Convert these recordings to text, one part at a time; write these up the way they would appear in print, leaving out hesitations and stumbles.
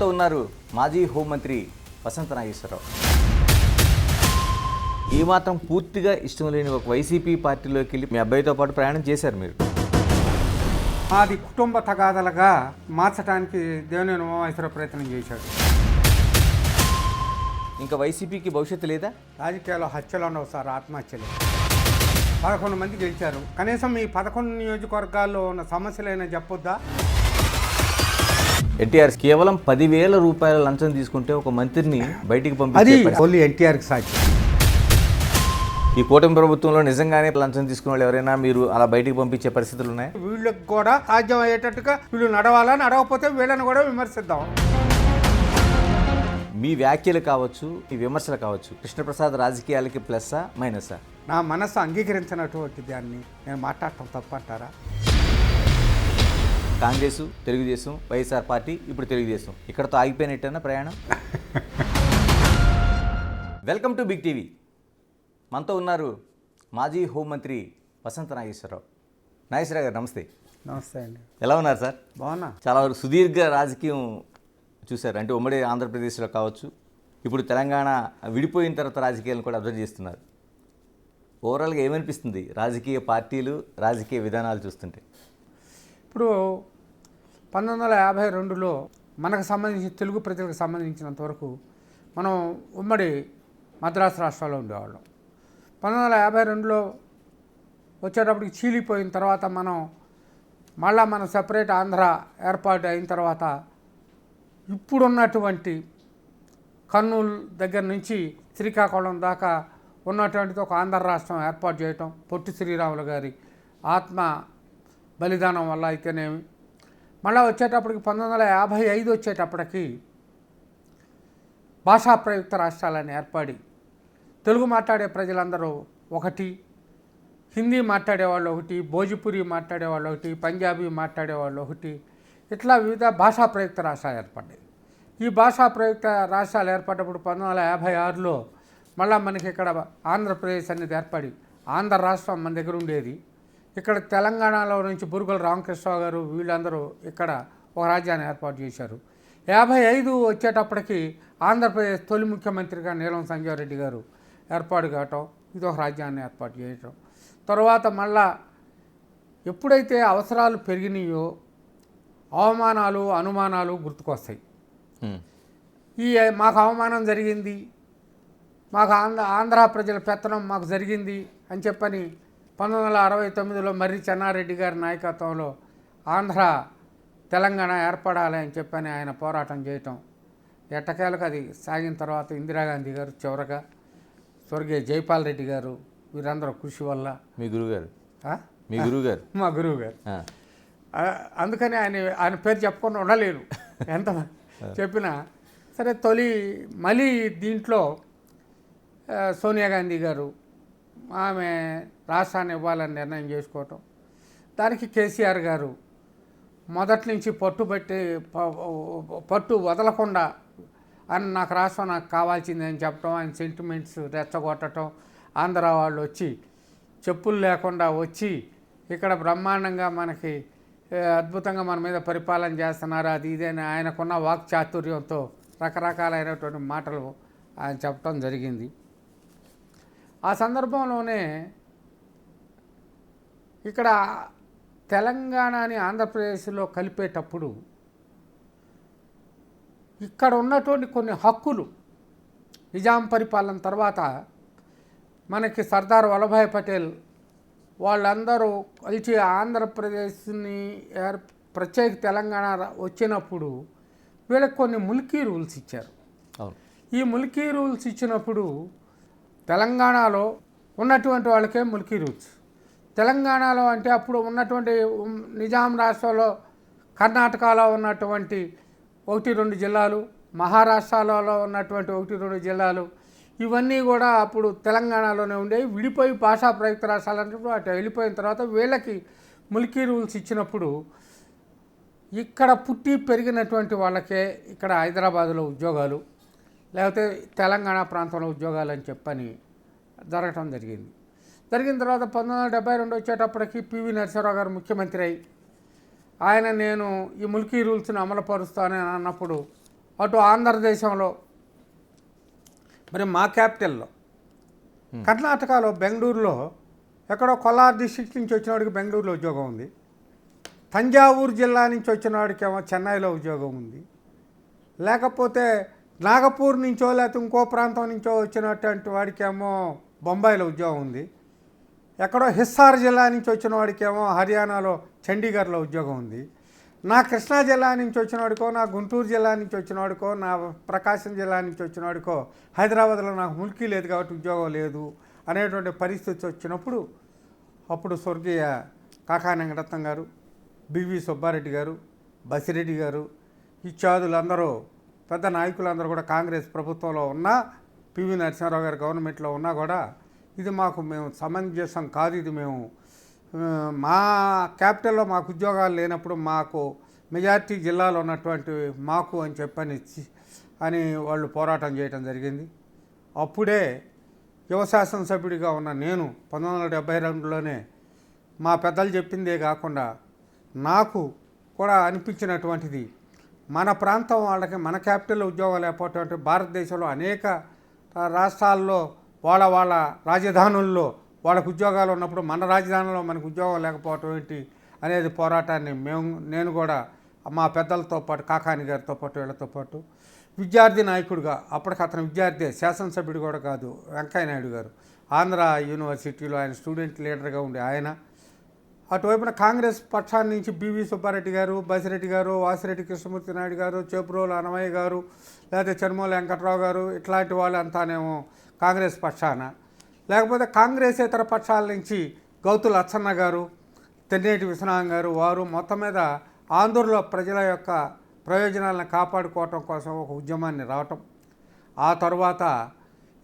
మనతో ఉన్నారు మాజీ హోంమంత్రి వసంత నాగేశ్వరరావు. ఈ మాత్రం పూర్తిగా ఇష్టం లేని ఒక వైసీపీ పార్టీలోకి వెళ్ళి మీ అబ్బాయితో పాటు ప్రయాణం చేశారు మీరు. అది కుటుంబ తగాదలుగా మార్చడానికి దేవినేని ఉమామహేశ్వరరావు ప్రయత్నం చేశాడు. ఇంకా వైసీపీకి భవిష్యత్తు లేదా? రాజకీయాల్లో హత్యలు ఉండవు సార్, ఆత్మహత్యలు. 11 మంది గెలిచారు. కనీసం ఈ 11 నియోజకవర్గాల్లో ఉన్న సమస్యలైనా చెప్పొద్దా? ఎన్టీఆర్ కేవలం 10,000 రూపాయల లంచం తీసుకుంటే ఒక మంత్రిని బయటికి అది పంపించారు. ఓన్లీ ఎన్టీఆర్కి సాధ్యం. ఈ కూటమి ప్రభుత్వంలో నిజంగానే లంచం తీసుకునే వాళ్ళు ఎవరైనా మీరు అలా బయటికి పంపించే పరిస్థితులు ఉన్నాయి? వీళ్ళకి కూడా సాధ్యం అయ్యేటట్టుగా వీళ్ళు నడవాలా, నడవకపోతే వీళ్ళని కూడా విమర్శిద్దాం. మీ వ్యాఖ్యలు కావచ్చు, మీ విమర్శలు కావచ్చు, కృష్ణప్రసాద్ రాజకీయాలకి ప్లస్సా మైనసా? నా మనస్సు అంగీకరించినటువంటి దాన్ని నేను మాట్లాడటం తప్పంటారా? కాంగ్రెస్, తెలుగుదేశం, వైఎస్ఆర్ పార్టీ, ఇప్పుడు తెలుగుదేశం ఇక్కడతో ఆగిపోయినట్టేనా ప్రయాణం? Welcome to Big TV. మనతో ఉన్నారు మాజీ హోంమంత్రి వసంత నాగేశ్వరరావు. నాగేశ్వరరావు గారు నమస్తే. నమస్తే అండి. ఎలా ఉన్నారు సార్? బాగున్నా. చాలా వరకు సుదీర్ఘ రాజకీయం చూశారు, అంటే ఉమ్మడి ఆంధ్రప్రదేశ్లో కావచ్చు, ఇప్పుడు తెలంగాణ విడిపోయిన తర్వాత రాజకీయాలను కూడా అబ్జర్వ్ చేస్తున్నారు. ఓవరాల్గా ఏమనిపిస్తుంది రాజకీయ పార్టీలు, రాజకీయ విధానాలు చూస్తుంటే? ఇప్పుడు 1952లో మనకు సంబంధించి తెలుగు ప్రజలకు సంబంధించినంత వరకు మనం ఉమ్మడి మద్రాసు రాష్ట్రాల్లో ఉండేవాళ్ళం. 1952లో వచ్చేటప్పటికి చీలిపోయిన తర్వాత మనం సెపరేట్ ఆంధ్ర ఏర్పాటు అయిన తర్వాత ఇప్పుడున్నటువంటి కర్నూలు దగ్గర నుంచి శ్రీకాకుళం దాకా ఉన్నటువంటిది ఒక ఆంధ్ర రాష్ట్రం ఏర్పాటు చేయటం, పొట్టి శ్రీరాములు గారి ఆత్మ బలిదానం వల్ల అయితేనేమి, మళ్ళీ వచ్చేటప్పటికి 1955 వచ్చేటప్పటికి భాషా ప్రయుక్త రాష్ట్రాలని ఏర్పడి తెలుగు మాట్లాడే ప్రజలందరూ ఒకటి, హిందీ మాట్లాడేవాళ్ళు ఒకటి, భోజ్పురి మాట్లాడేవాళ్ళు ఒకటి, పంజాబీ మాట్లాడేవాళ్ళు ఒకటి, ఇట్లా వివిధ భాషా ప్రయుక్త రాష్ట్రాలు ఏర్పడ్డాయి. ఈ భాషా ప్రయుక్త రాష్ట్రాలు ఏర్పడ్డప్పుడు 1956లో మళ్ళీ మనకి ఇక్కడ ఆంధ్రప్రదేశ్ అనేది ఏర్పడి ఆంధ్ర రాష్ట్రం మన దగ్గర ఉండేది. ఇక్కడ తెలంగాణలో నుంచి బురుగుల రామకృష్ణరావు గారు వీళ్ళందరూ ఇక్కడ ఒక రాజ్యాన్ని ఏర్పాటు చేశారు. 55 వచ్చేటప్పటికి ఆంధ్రప్రదేశ్ తొలి ముఖ్యమంత్రిగా నీలం సంజీవ్ రెడ్డి గారు ఏర్పాటు కావటం, ఇది ఒక రాజ్యాన్ని ఏర్పాటు చేయటం. తర్వాత మళ్ళా ఎప్పుడైతే అవసరాలు పెరిగినాయో అవమానాలు, అనుమానాలు గుర్తుకొస్తాయి. మాకు అవమానం జరిగింది, మాకు ఆంధ్ర ప్రజల పెత్తనం మాకు జరిగింది అని చెప్పని 1969లో మర్రి చెన్నారెడ్డి గారి నాయకత్వంలో ఆంధ్ర తెలంగాణ ఏర్పడాలి అని చెప్పని ఆయన పోరాటం చేయటం, ఎట్టకేలకు అది సాగిన తర్వాత ఇందిరాగాంధీ గారు చివరగా స్వర్గీయ జైపాల్ రెడ్డి గారు వీరందరూ కృషి వల్ల మీ గురువుగారు మా గురువు గారు, అందుకని ఆయన పేరు చెప్పుకొని ఉండలేను ఎంత చెప్పినా సరే. మళ్ళీ దీంట్లో సోనియా గాంధీ గారు ఆమె రాష్ట్రాన్ని ఇవ్వాలని నిర్ణయం చేసుకోవటం, దానికి కేసీఆర్ గారు మొదటి నుంచి పట్టు వదలకుండా నాకు రాష్ట్రం నాకు కావాల్సింది అని చెప్పడం, ఆయన సెంటిమెంట్స్ రెచ్చగొట్టడం, ఆంధ్ర వాళ్ళు వచ్చి చెప్పులు లేకుండా వచ్చి ఇక్కడ బ్రహ్మాండంగా మనకి అద్భుతంగా మన మీద పరిపాలన చేస్తున్నారు, అది ఇదేని ఆయనకున్న వాక్ చాతుర్యంతో రకరకాలైనటువంటి మాటలు ఆయన చెప్పడం జరిగింది. ఆ సందర్భంలోనే ఇక్కడ తెలంగాణని ఆంధ్రప్రదేశ్లో కలిపేటప్పుడు ఇక్కడ ఉన్నటువంటి కొన్ని హక్కులు నిజాం పరిపాలన తర్వాత మనకి సర్దార్ వల్లభాయ్ పటేల్ వాళ్ళందరూ కలిసి ఆంధ్రప్రదేశ్ని ప్రత్యేక తెలంగాణ వచ్చినప్పుడు వీళ్ళకి కొన్ని ముల్కీ రూల్స్ ఇచ్చారు. ఈ ముల్కీ రూల్స్ ఇచ్చినప్పుడు తెలంగాణలో ఉన్నటువంటి వాళ్ళకే ముల్కీ రూల్స్, తెలంగాణలో అంటే అప్పుడు ఉన్నటువంటి నిజాం రాష్ట్రంలో కర్ణాటకలో ఉన్నటువంటి 1-2 జిల్లాలు, మహారాష్ట్రలో ఉన్నటువంటి 1-2 జిల్లాలు, ఇవన్నీ కూడా అప్పుడు తెలంగాణలోనే ఉండేవి. విడిపోయి భాషా ప్రయుక్త రాష్ట్రాలంటే అటు వెళ్ళిపోయిన తర్వాత వీళ్ళకి ముల్కీ రూల్స్ ఇచ్చినప్పుడు ఇక్కడ పుట్టి పెరిగినటువంటి వాళ్ళకే ఇక్కడ హైదరాబాదులో ఉద్యోగాలు, లేకపోతే తెలంగాణ ప్రాంతంలో ఉద్యోగాలు అని చెప్పని జరగటం జరిగింది. జరిగిన తర్వాత 1972 వచ్చేటప్పటికి పివి నరసింహారావు గారు ముఖ్యమంత్రి అయి ఆయన నేను ఈ ముల్కీ రూల్స్ని అమలుపరుస్తానని అన్నప్పుడు అటు ఆంధ్రదేశంలో మరి మా క్యాపిటల్లో కర్ణాటకలో బెంగళూరులో ఎక్కడో కొల్లార్ డిస్ట్రిక్ట్ నుంచి వచ్చిన వాడికి బెంగళూరులో ఉద్యోగం ఉంది. తంజావూరు జిల్లా నుంచి వచ్చిన వాడికేమో చెన్నైలో ఉద్యోగం ఉంది. లేకపోతే నాగపూర్ నుంచో లేకపోతే ఇంకో ప్రాంతం నుంచో వచ్చినటువంటి వాడికేమో బొంబాయిలో ఉద్యోగం ఉంది. ఎక్కడో హిస్సార్ జిల్లా నుంచి వచ్చిన వాడికేమో హర్యానాలో చండీగఢ్లో ఉద్యోగం ఉంది. నా కృష్ణా జిల్లా నుంచి వచ్చిన వాడికో, నా గుంటూరు జిల్లా నుంచి వచ్చిన వాడికో, నా ప్రకాశం జిల్లా నుంచి వచ్చిన వాడికో హైదరాబాద్లో నాకు ముల్కీ లేదు కాబట్టి ఉద్యోగం లేదు అనేటువంటి పరిస్థితి వచ్చినప్పుడు అప్పుడు స్వర్గీయ కాకా వెంకటరత్నం గారు, బివి సుబ్బారెడ్డి గారు, బసిరెడ్డి గారు ఇత్యాదులందరూ పెద్ద నాయకులందరూ కూడా కాంగ్రెస్ ప్రభుత్వంలో ఉన్నా, పివి నరసింహారావు గారు గవర్నమెంట్లో ఉన్నా కూడా ఇది మేము సమంజసం కాదు, ఇది మేము మా క్యాపిటల్లో మాకు ఉద్యోగాలు లేనప్పుడు మాకు మెజార్టీ జిల్లాలో ఉన్నటువంటి మాకు అని చెప్పని వాళ్ళు పోరాటం చేయడం జరిగింది. అప్పుడే యువ శాసనసభ్యుడిగా ఉన్న నేను 1972లోనే మా పెద్దలు చెప్పిందే కాకుండా నాకు కూడా అనిపించినటువంటిది, మన ప్రాంతం వాళ్ళకి మన క్యాపిటల్లో ఉద్యోగాలు లేకపోతే భారతదేశంలో అనేక రాష్ట్రాల్లో వాళ్ళ రాజధానుల్లో వాళ్ళకు ఉద్యోగాలు ఉన్నప్పుడు మన రాజధానిలో మనకు ఉద్యోగం లేకపోవటం ఏంటి అనేది పోరాటాన్ని నేను కూడా మా పెద్దలతో పాటు కాకాని గారితో పాటు వీళ్ళతో పాటు విద్యార్థి నాయకుడిగా, అప్పటికి అతను విద్యార్థి శాసనసభ్యుడు కూడా కాదు, వెంకయ్య నాయుడు గారు ఆంధ్ర యూనివర్సిటీలో ఆయన స్టూడెంట్ లీడర్గా ఉండే ఆయన, అటువైపున కాంగ్రెస్ పక్షాన్ని నుంచి బివి సుబ్బారెడ్డి గారు, బసిరెడ్డి గారు, వాసిరెడ్డి కృష్ణమూర్తి నాయుడు గారు, చేపురోలు అన్నమయ్య గారు, లేకపోతే చెన్మూల వెంకట్రావు గారు, ఇట్లాంటి వాళ్ళు అంతానేమో కాంగ్రెస్ పక్షాన, లేకపోతే కాంగ్రెస్ ఇతర పక్షాల నుంచి గౌతుల అచ్చన్న గారు, తెన్నేటి విశ్వనాథం గారు, వారు మొత్తం మీద ఆంధ్రలో ప్రజల యొక్క ప్రయోజనాలను కాపాడుకోవటం కోసం ఒక ఉద్యమాన్ని రావటం. ఆ తర్వాత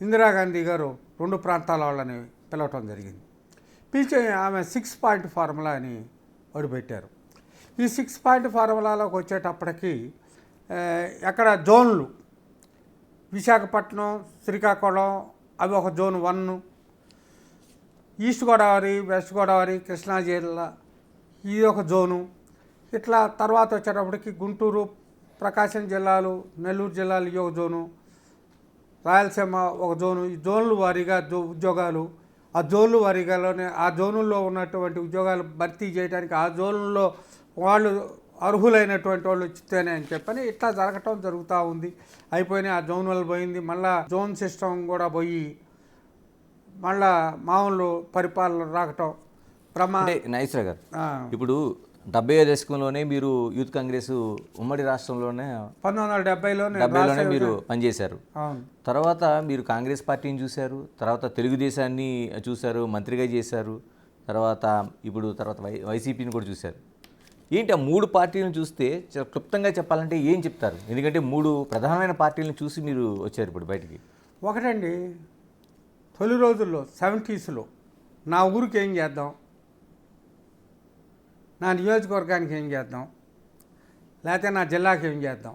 ఇందిరాగాంధీ గారు 2 ప్రాంతాల వాళ్ళని పిలవటం జరిగింది. పిలిచి ఆమె 6 పాయింట్ ఫార్ములా అని పెట్టారు. ఈ 6 పాయింట్ ఫార్ములాలోకి వచ్చేటప్పటికి ఎక్కడ జోన్లు, విశాఖపట్నం, శ్రీకాకుళం అవి ఒక zone 1, east Godavari, west Godavari, Krishna జిల్లా ఇది ఒక జోను, ఇట్లా తర్వాత వచ్చేటప్పటికి గుంటూరు, ప్రకాశం జిల్లాలు, నెల్లూరు జిల్లాలు ఇది ఒక జోను, రాయలసీమ ఒక జోను. ఈ జోన్లు వారీగా ఉద్యోగాలు, ఆ జోన్లు వారీగాలోనే ఆ జోనుల్లో ఉన్నటువంటి ఉద్యోగాలు భర్తీ చేయడానికి ఆ జోన్లలో వాళ్ళు అర్హులైనటువంటి వాళ్ళు ఇస్తేనే అని చెప్పని ఇట్లా జరుగుతూ ఉంది. అయిపోయినాయి, ఆ జోన్ వల్ల పోయింది. మళ్ళీ జోన్ సిస్టమ్ కూడా పోయి మళ్ళా మామూలు పరిపాలన రాకటం నాగేశ్వర గారు, ఇప్పుడు 70వ దశకంలోనే మీరు యూత్ కాంగ్రెస్ ఉమ్మడి రాష్ట్రంలోనే 1970లోనే మీరు పనిచేశారు. తర్వాత మీరు కాంగ్రెస్ పార్టీని చూశారు, తర్వాత తెలుగుదేశాన్ని చూశారు, మంత్రిగా చేశారు, తర్వాత వైసీపీని కూడా చూశారు. ఏంటి ఆ 3 పార్టీలను చూస్తే క్లుప్తంగా చెప్పాలంటే ఏం చెప్తారు? ఎందుకంటే 3 ప్రధానమైన పార్టీలను చూసి మీరు వచ్చారు ఇప్పుడు బయటికి. ఒకటండి, తొలి రోజుల్లో 70స్లో నా ఊరికి ఏం చేద్దాం, నా నియోజకవర్గానికి ఏం చేద్దాం, లేకపోతే నా జిల్లాకి ఏం చేద్దాం,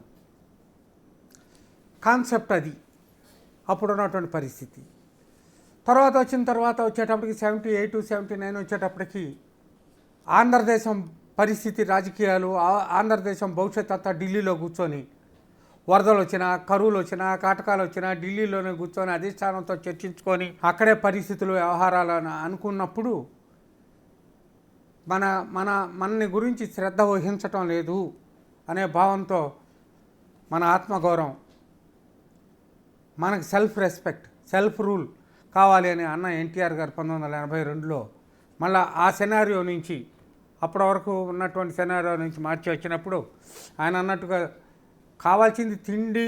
కాన్సెప్ట్ అది అప్పుడు ఉన్నటువంటి పరిస్థితి. తర్వాత వచ్చేటప్పటికి 78, 79 వచ్చేటప్పటికి ఆంధ్రదేశం పరిస్థితి, రాజకీయాలు, ఆంధ్రదేశం భవిష్యత్ అంతా ఢిల్లీలో కూర్చొని, వరదలు వచ్చినా, కరువులు వచ్చినా, కాటకాలు వచ్చినా ఢిల్లీలోనే కూర్చొని అధిష్టానంతో చర్చించుకొని అక్కడే పరిస్థితులు, వ్యవహారాలను అనుకున్నప్పుడు మనని గురించి శ్రద్ధ వహించటం లేదు అనే భావంతో మన ఆత్మగౌరవం, మనకు సెల్ఫ్ రెస్పెక్ట్, సెల్ఫ్ రూల్ కావాలి అని అన్న ఎన్టీఆర్ గారు 1982లో మళ్ళీ ఆ సెనారియో నుంచి అప్పటి వరకు ఉన్నటువంటి సెనారియో నుంచి మార్చి వచ్చినప్పుడు ఆయన అన్నట్టుగా కావాల్సింది తిండి,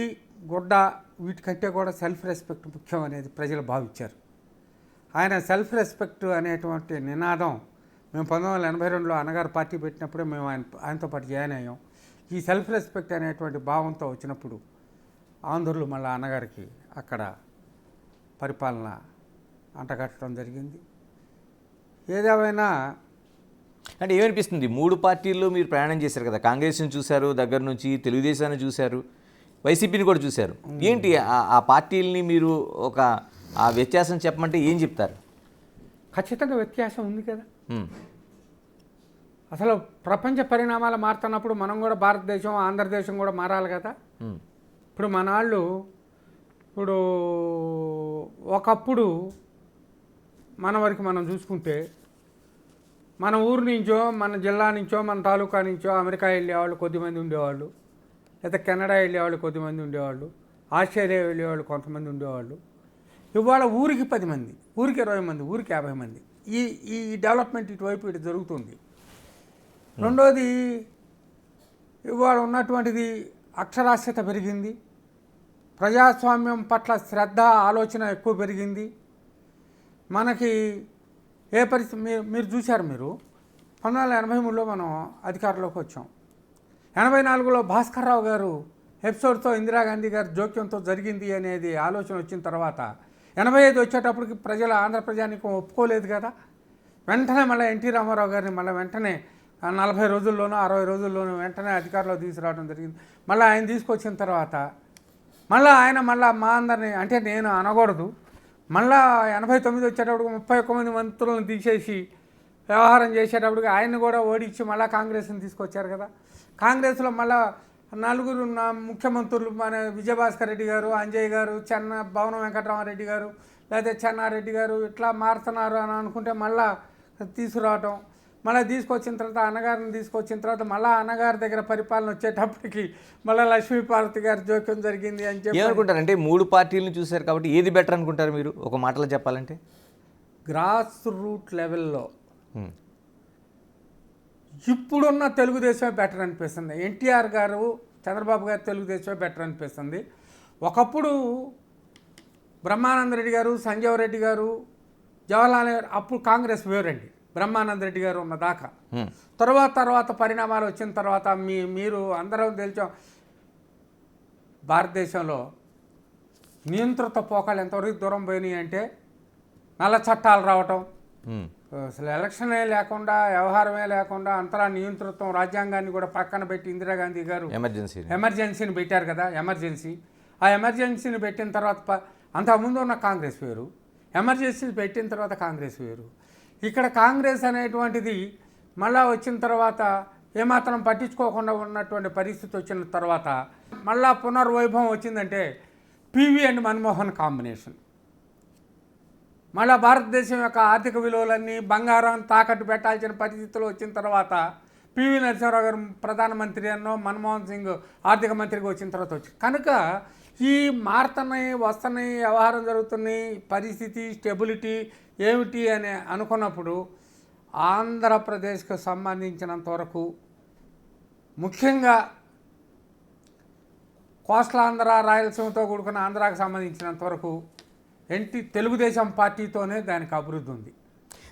గుడ్డ, వీటికంటే కూడా సెల్ఫ్ రెస్పెక్ట్ ముఖ్యం అనేది ప్రజలు భావించారు. ఆయన సెల్ఫ్ రెస్పెక్ట్ అనేటువంటి నినాదం మేము 1982లో అన్నగారు పార్టీ పెట్టినప్పుడే మేము ఆయనతో పాటు జాయిన్ అయ్యాం. ఈ సెల్ఫ్ రెస్పెక్ట్ అనేటువంటి భావంతో వచ్చినప్పుడు ఆంధ్రులు మళ్ళీ అన్నగారికి అక్కడ పరిపాలన అంటగట్టడం జరిగింది. ఏదేమైనా అంటే ఏమనిపిస్తుంది, 3 పార్టీల్లో మీరు ప్రయాణం చేశారు కదా, కాంగ్రెస్ని చూశారు దగ్గర నుంచి, తెలుగుదేశాన్ని చూశారు, వైసీపీని కూడా చూశారు. ఏంటి ఆ పార్టీలని మీరు ఆ వ్యత్యాసం చెప్పమంటే ఏం చెప్తారు? ఖచ్చితంగా వ్యత్యాసం ఉంది కదా. అసలు ప్రపంచ పరిణామాలు మారుతున్నప్పుడు మనం కూడా భారతదేశం, ఆంధ్రదేశం కూడా మారాలి కదా. ఇప్పుడు మన వాళ్ళు ఇప్పుడు ఒకప్పుడు మన వరకు మనం చూసుకుంటే మన ఊరు నుంచో మన జిల్లా నుంచో మన తాలూకా నుంచో అమెరికా వెళ్ళేవాళ్ళు కొద్దిమంది ఉండేవాళ్ళు, లేదా కెనడా వెళ్ళేవాళ్ళు కొద్దిమంది ఉండేవాళ్ళు, ఆస్ట్రేలియా వెళ్ళేవాళ్ళు కొంతమంది ఉండేవాళ్ళు. ఇవాళ ఊరికి 10 మంది, ఊరికి 20 మంది, ఊరికి 50 మంది. ఈ ఈ డెవలప్మెంట్ ఇటువైపు ఇటు జరుగుతుంది. రెండోది, ఇవాళ ఉన్నటువంటిది అక్షరాస్యత పెరిగింది, ప్రజాస్వామ్యం పట్ల శ్రద్ధ ఆలోచన ఎక్కువ పెరిగింది. మనకి ఏ పరిస్థితి మీరు చూశారు. మీరు 1983లో మనం అధికారంలోకి వచ్చాం. 84లో భాస్కర్రావు గారు ఎపిసోడ్తో ఇందిరాగాంధీ గారి జోక్యంతో జరిగింది అనేది ఆలోచన వచ్చిన తర్వాత 85 వచ్చేటప్పటికి ప్రజల ఆంధ్ర ప్రజానీకం ఒప్పుకోలేదు కదా. వెంటనే మళ్ళీ ఎన్టీ రామారావు గారిని మళ్ళీ వెంటనే 40 రోజుల్లోనూ 60 రోజుల్లోనూ వెంటనే అధికారంలో తీసుకురావడం జరిగింది. మళ్ళీ ఆయన తీసుకొచ్చిన తర్వాత ఆయన మా అందరినీ, అంటే నేను అనకూడదు, మళ్ళా 89 వచ్చేటప్పుడు 31 మంది మంత్రులను తీసేసి వ్యవహారం చేసేటప్పటికి ఆయన్ని కూడా ఓడించి మళ్ళీ కాంగ్రెస్ని తీసుకొచ్చారు కదా. కాంగ్రెస్లో మళ్ళా 4 ముఖ్యమంత్రులు, మన విజయభాస్కర్ రెడ్డి గారు, అంజయ్ గారు, భవనం వెంకటరామారెడ్డి గారు, లేదా చెన్నారెడ్డి గారు ఇట్లా మారుతున్నారు అని అనుకుంటే మళ్ళా తీసుకురావటం, మళ్ళీ తీసుకొచ్చిన తర్వాత అన్నగారిని తీసుకొచ్చిన తర్వాత మళ్ళీ అన్నగారి దగ్గర పరిపాలన వచ్చేటప్పటికి మళ్ళీ లక్ష్మీపార్వతి గారి జోక్యం జరిగింది అని చెప్పి ఏమనుకుంటారంటే 3 పార్టీలను చూశారు కాబట్టి ఏది బెటర్ అనుకుంటారు మీరు ఒక మాటలో చెప్పాలంటే? గ్రాస్ రూట్ లెవెల్లో ఇప్పుడున్న తెలుగుదేశమే బెటర్ అనిపిస్తుంది. ఎన్టీఆర్ గారు, చంద్రబాబు గారు తెలుగుదేశమే బెటర్ అనిపిస్తుంది. ఒకప్పుడు బ్రహ్మానంద రెడ్డి గారు, సంజీవ్ రెడ్డి గారు, జవహర్లాల్ నెహ్రూ, అప్పుడు కాంగ్రెస్ వేరండి బ్రహ్మానంద రెడ్డి గారు ఉన్న దాకా. తర్వాత పరిణామాలు వచ్చిన తర్వాత మీరు అందరం తెలిసాం, భారతదేశంలో నియంత్రిత పోకలు ఎంతవరకు దూరం పోయినాయి అంటే నల్ల చట్టాలు రావటం, అసలు ఎలక్షనే లేకుండా, వ్యవహారమే లేకుండా అంతలా నియంత్రితం, రాజ్యాంగాన్ని కూడా పక్కన పెట్టి ఇందిరాగాంధీ గారు ఎమర్జెన్సీని పెట్టారు కదా. ఆ ఎమర్జెన్సీని పెట్టిన తర్వాత అంతకుముందు ఉన్న కాంగ్రెస్ వేరు, ఎమర్జెన్సీ పెట్టిన తర్వాత కాంగ్రెస్ వేరు. ఇక్కడ కాంగ్రెస్ అనేటువంటిది మళ్ళా వచ్చిన తర్వాత ఏమాత్రం పట్టించుకోకుండా ఉన్నటువంటి పరిస్థితి వచ్చిన తర్వాత మళ్ళా పునర్వైభవం వచ్చిందంటే పివి అండ్ మన్మోహన్ కాంబినేషన్. మళ్ళీ భారతదేశం యొక్క ఆర్థిక విలువలన్నీ బంగారం తాకట్టు పెట్టాల్సిన పరిస్థితులు వచ్చిన తర్వాత పివి నరసింహారావు గారు ప్రధానమంత్రి అన్నో, మన్మోహన్ సింగ్ ఆర్థిక మంత్రిగా వచ్చిన తర్వాత వచ్చింది. కనుక ఈ మారుతున్నాయి, వస్తున్నాయి, వ్యవహారం జరుగుతున్నాయి, పరిస్థితి స్టెబిలిటీ ఏమిటి అని అనుకున్నప్పుడు ఆంధ్రప్రదేశ్కు సంబంధించినంత వరకు, ముఖ్యంగా కోస్టలాంధ్ర, రాయలసీమతో కూడుకున్న ఆంధ్రాకు సంబంధించినంత వరకు తెలుగుదేశం పార్టీతోనే దానికి అభివృద్ధి ఉంది.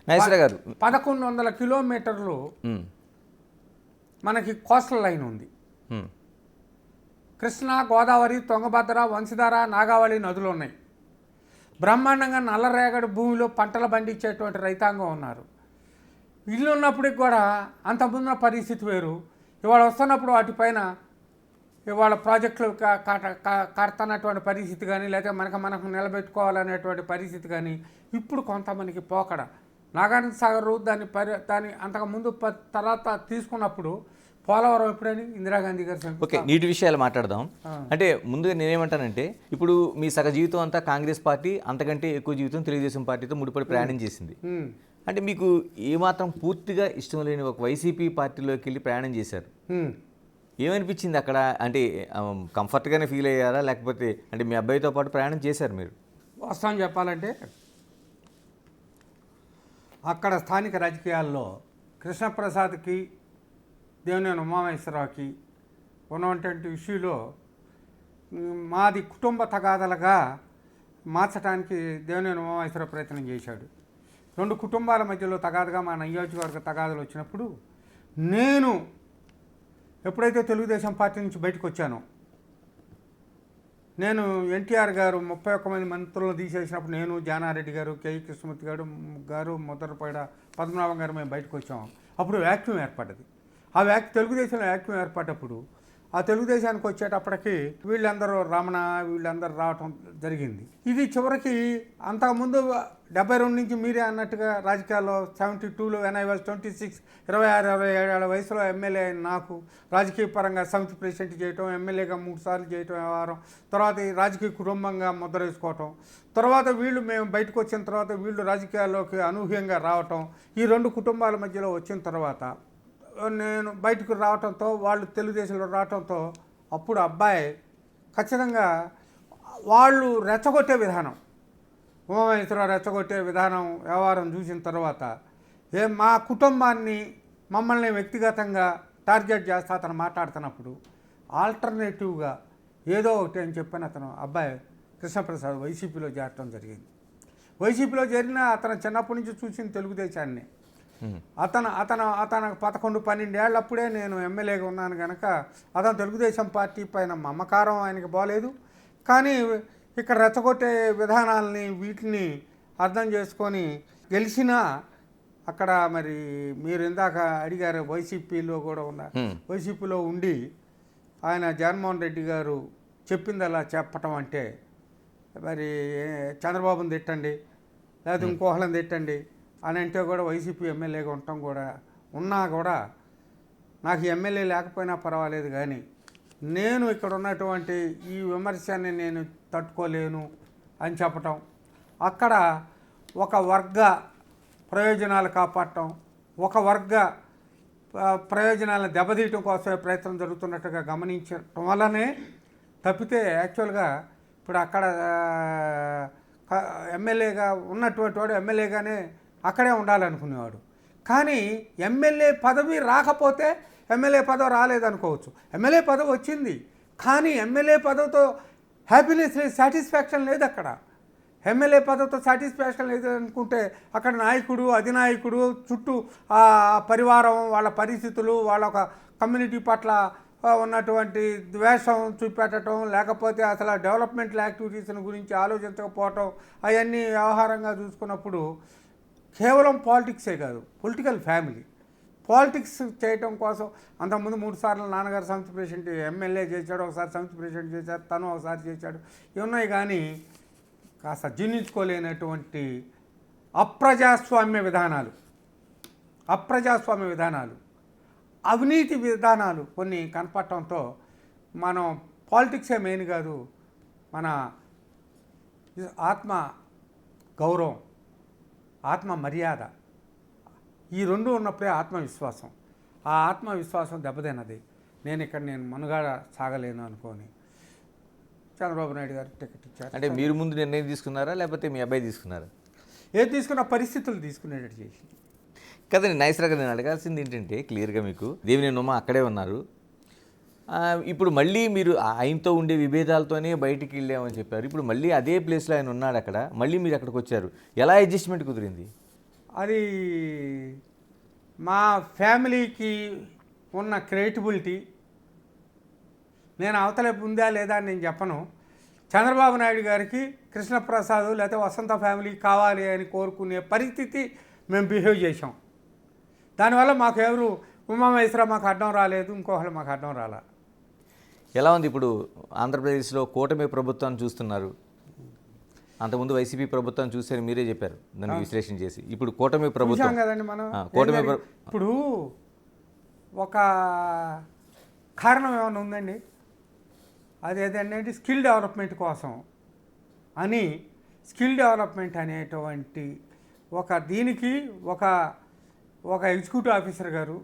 1100 కిలోమీటర్లు మనకి కోస్టల్ లైన్ ఉంది. కృష్ణా, గోదావరి, తుంగభద్ర, వంశధార, నాగావళి నదులు ఉన్నాయి. బ్రహ్మాండంగా నల్లరేగడి భూమిలో పంటలు పండించేటువంటి రైతాంగం ఉన్నారు. ఇల్లు ఉన్నప్పటికి కూడా అంతకుముందున్న పరిస్థితి వేరు. ఇవాళ వస్తున్నప్పుడు వాటిపైన ఇవాళ ప్రాజెక్టులు కడుతున్నటువంటి పరిస్థితి కానీ, లేకపోతే మనకు నిలబెట్టుకోవాలనేటువంటి పరిస్థితి కానీ ఇప్పుడు కొంతమందికి పోకడ. నాగార్జున సాగర్ దాని అంతకుముందు తర్వాత తీసుకున్నప్పుడు పోలవరం ఎప్పుడని ఇందిరాగాంధీ గారు. ఓకే, నీటి విషయాలు మాట్లాడదాం. అంటే ముందుగా నేనేమంటానంటే, ఇప్పుడు మీ సగ జీవితం అంతా కాంగ్రెస్ పార్టీ, అంతకంటే ఎక్కువ జీవితం తెలుగుదేశం పార్టీతో ముడిపడి ప్రయాణం చేసింది. అంటే మీకు ఏమాత్రం పూర్తిగా ఇష్టం లేని ఒక వైసీపీ పార్టీలోకి వెళ్ళి ప్రయాణం చేశారు. ఏమనిపించింది అక్కడ? అంటే కంఫర్ట్గానే ఫీల్ అయ్యారా, లేకపోతే అంటే మీ అబ్బాయితో పాటు ప్రయాణం చేశారు మీరు? వాస్తవం చెప్పాలంటే అక్కడ స్థానిక రాజకీయాల్లో కృష్ణప్రసాద్కి, దేవినేని ఉమామహేశ్వరరావుకి ఉన్నటువంటి ఇష్యూలో మాది కుటుంబ తగాదలుగా మార్చడానికి దేవినేని ఉమామహేశ్వరరావు ప్రయత్నం చేశాడు. 2 కుటుంబాల మధ్యలో తగాదుగా మా నియోజకవర్గ తగాదులు వచ్చినప్పుడు నేను ఎప్పుడైతే తెలుగుదేశం పార్టీ నుంచి బయటకు వచ్చానో, నేను ఎన్టీఆర్ గారు 31 మంది మంత్రులను తీసేసినప్పుడు నేను, జానారెడ్డి గారు, కేఈ కృష్ణమూర్తి గారు ముద్రపేడ పద్మనాభం గారు మేము బయటకు వచ్చాము. అప్పుడు వ్యాక్యూమ్ ఏర్పడ్డది. తెలుగుదేశంలో వ్యాక్యూమ్ ఏర్పడ్డప్పుడు ఆ తెలుగుదేశానికి వచ్చేటప్పటికి వీళ్ళందరూ రమణ వీళ్ళందరూ రావటం జరిగింది. ఇది చివరికి అంతకుముందు 72 నుంచి మీరే అన్నట్టుగా రాజకీయాల్లో 72లో when I was 26 26-27 వయసులో ఎమ్మెల్యే అయిన నాకు రాజకీయ పరంగా సమితి ప్రెసిడెంట్ చేయటం, ఎమ్మెల్యేగా 3 సార్లు చేయటం వ్యవహారం, తర్వాత ఈ రాజకీయ కుటుంబంగా ముద్ర వేసుకోవటం, తర్వాత మేము బయటకు వచ్చిన తర్వాత వీళ్ళు రాజకీయాల్లోకి అనూహ్యంగా రావటం, ఈ 2 కుటుంబాల మధ్యలో వచ్చిన తర్వాత నేను బయటకు రావటంతో వాళ్ళు తెలుగుదేశంలో రావటంతో అప్పుడు అబ్బాయి ఖచ్చితంగా వాళ్ళు రెచ్చగొట్టే విధానం, ఉమామహేశ్వరరావు రెచ్చగొట్టే విధానం వ్యవహారం చూసిన తర్వాత మా కుటుంబాన్ని మమ్మల్ని వ్యక్తిగతంగా టార్గెట్ చేస్తా అతను మాట్లాడుతున్నప్పుడు ఆల్టర్నేటివ్గా ఏదో ఒకటి అని చెప్పని అతను అబ్బాయి కృష్ణప్రసాద్ వైసీపీలో చేరటం జరిగింది. వైసీపీలో చేరిన అతను చిన్నప్పటి నుంచి చూసిన తెలుగుదేశాన్ని అతను 11-12 ఏళ్ళప్పుడే నేను ఎమ్మెల్యేగా ఉన్నాను కనుక అతను తెలుగుదేశం పార్టీ పైన మమకారం ఆయనకి బాలేదు. కానీ ఇక్కడ రెచ్చగొట్టే విధానాలని వీటిని అర్థం చేసుకొని గెలిచినా అక్కడ మరి మీరు ఇందాక అడిగారు వైసీపీలో కూడా ఉన్న వైసీపీలో ఉండి ఆయన జగన్మోహన్ రెడ్డి గారు చెప్పింది అలా చెప్పటం అంటే మరి చంద్రబాబుని తిట్టండి లేకపోతే ఇంకోహళ్ళని తిట్టండి అని అంటే కూడా వైసీపీ ఎమ్మెల్యేగా ఉండటం కూడా ఉన్నా కూడా నాకు ఎమ్మెల్యే లేకపోయినా పర్వాలేదు, కానీ నేను ఇక్కడ ఉన్నటువంటి ఈ విమర్శని నేను తట్టుకోలేను అని చెప్పటం, అక్కడ ఒక వర్గ ప్రయోజనాలు కాపాడటం, ఒక వర్గ ప్రయోజనాలను దెబ్బతీయటం కోసమే ప్రయత్నం జరుగుతున్నట్టుగా గమనించడం వల్లనే తప్పితే యాక్చువల్గా ఇప్పుడు అక్కడ ఎమ్మెల్యేగా ఉన్నటువంటి వాడు ఎమ్మెల్యేగానే అక్కడే ఉండాలనుకునేవాడు. కానీ ఎమ్మెల్యే పదవి రాకపోతే ఎమ్మెల్యే పదవి రాలేదనుకోవచ్చు, ఎమ్మెల్యే పదవి వచ్చింది కానీ ఎమ్మెల్యే పదవితో హ్యాపీనెస్ లేదు, సాటిస్ఫాక్షన్ లేదు. అక్కడ ఎమ్మెల్యే పదవితో సాటిస్ఫాక్షన్ లేదు అనుకుంటే అక్కడ నాయకుడు అధినాయకుడు చుట్టూ ఆ పరివారం వాళ్ళ పరిస్థితులు వాళ్ళ ఒక కమ్యూనిటీ పట్ల ఉన్నటువంటి ద్వేషం చూపెట్టడం, లేకపోతే అసలు డెవలప్మెంటల్ యాక్టివిటీస్ని గురించి ఆలోచించకపోవటం, అవన్నీ వ్యవహారంగా చూసుకున్నప్పుడు కేవలం పాలిటిక్సే కాదు, పొలిటికల్ ఫ్యామిలీ పాలిటిక్స్ చేయటం కోసం అంతకుముందు 3 సార్లు నాన్నగారు సమితి ప్రెసిడెంట్ ఎమ్మెల్యే చేశాడు, ఒకసారి సమితి ప్రెసిడెంట్ చేశాడు, తను ఒకసారి చేశాడు, ఇవి ఉన్నాయి. కానీ కాస్త జీర్ణించుకోలేనటువంటి అప్రజాస్వామ్య విధానాలు అవినీతి విధానాలు కొన్ని కనపడటంతో మనం పాలిటిక్సే మెయిన్ కాదు, మన ఆత్మ గౌరవం ఆత్మ మర్యాద ఈ 2 ఉన్నప్పుడే ఆత్మవిశ్వాసం, ఆ ఆత్మవిశ్వాసం దెబ్బతిన్నది. నేను మనుగాడ సాగలేను అనుకోని చంద్రబాబు నాయుడు గారు టికెట్ ఇచ్చారు. అంటే మీరు ముందు నిర్ణయం తీసుకున్నారా లేకపోతే మీ అబ్బాయి తీసుకున్నారా? ఏది తీసుకున్న పరిస్థితులు తీసుకునేటట్టు చేసి కదండి. నైస్రాగా నేను అడగాల్సింది ఏంటంటే క్లియర్గా మీకు దేవినేని ఉమా అక్కడే ఉన్నారు, ఇప్పుడు మళ్ళీ మీరు ఆయనతో ఉండే విభేదాలతోనే బయటికి వెళ్ళామని చెప్పారు, ఇప్పుడు మళ్ళీ అదే ప్లేస్లో ఆయన ఉన్నాడు అక్కడ, మళ్ళీ మీరు అక్కడికి వచ్చారు, ఎలా అడ్జస్ట్మెంట్ కుదిరింది? అది మా ఫ్యామిలీకి ఉన్న క్రియేటిబిలిటీ, నేను అవతల ఉందా లేదా అని నేను చెప్పను. చంద్రబాబు నాయుడు గారికి కృష్ణప్రసాద్ లేకపోతే వసంత ఫ్యామిలీ కావాలి అని కోరుకునే పరిస్థితి మేము బిహేవ్ చేసాం. దానివల్ల మాకు ఎవరు ఉమామహేశ్వరరావు మాకు అడ్డం రాలేదు, ఇంకోళ్ళు మాకు అడ్డం రాలా. ఎలా ఉంది ఇప్పుడు ఆంధ్రప్రదేశ్లో కూటమి ప్రభుత్వాన్ని చూస్తున్నారు, అంతకుముందు వైసీపీ ప్రభుత్వం చూసారు మీరే చెప్పారు దాన్ని విశ్లేషణ చేసి, ఇప్పుడు కూటమి ప్రభుత్వం కదండి మనం ఇప్పుడు ఒక కారణం ఏమైనా ఉందండి, అదేంటంటే స్కిల్ డెవలప్మెంట్ కోసం అని స్కిల్ డెవలప్మెంట్ అనేటువంటి దీనికి ఒక ఎగ్జిక్యూటివ్ ఆఫీసర్ గారు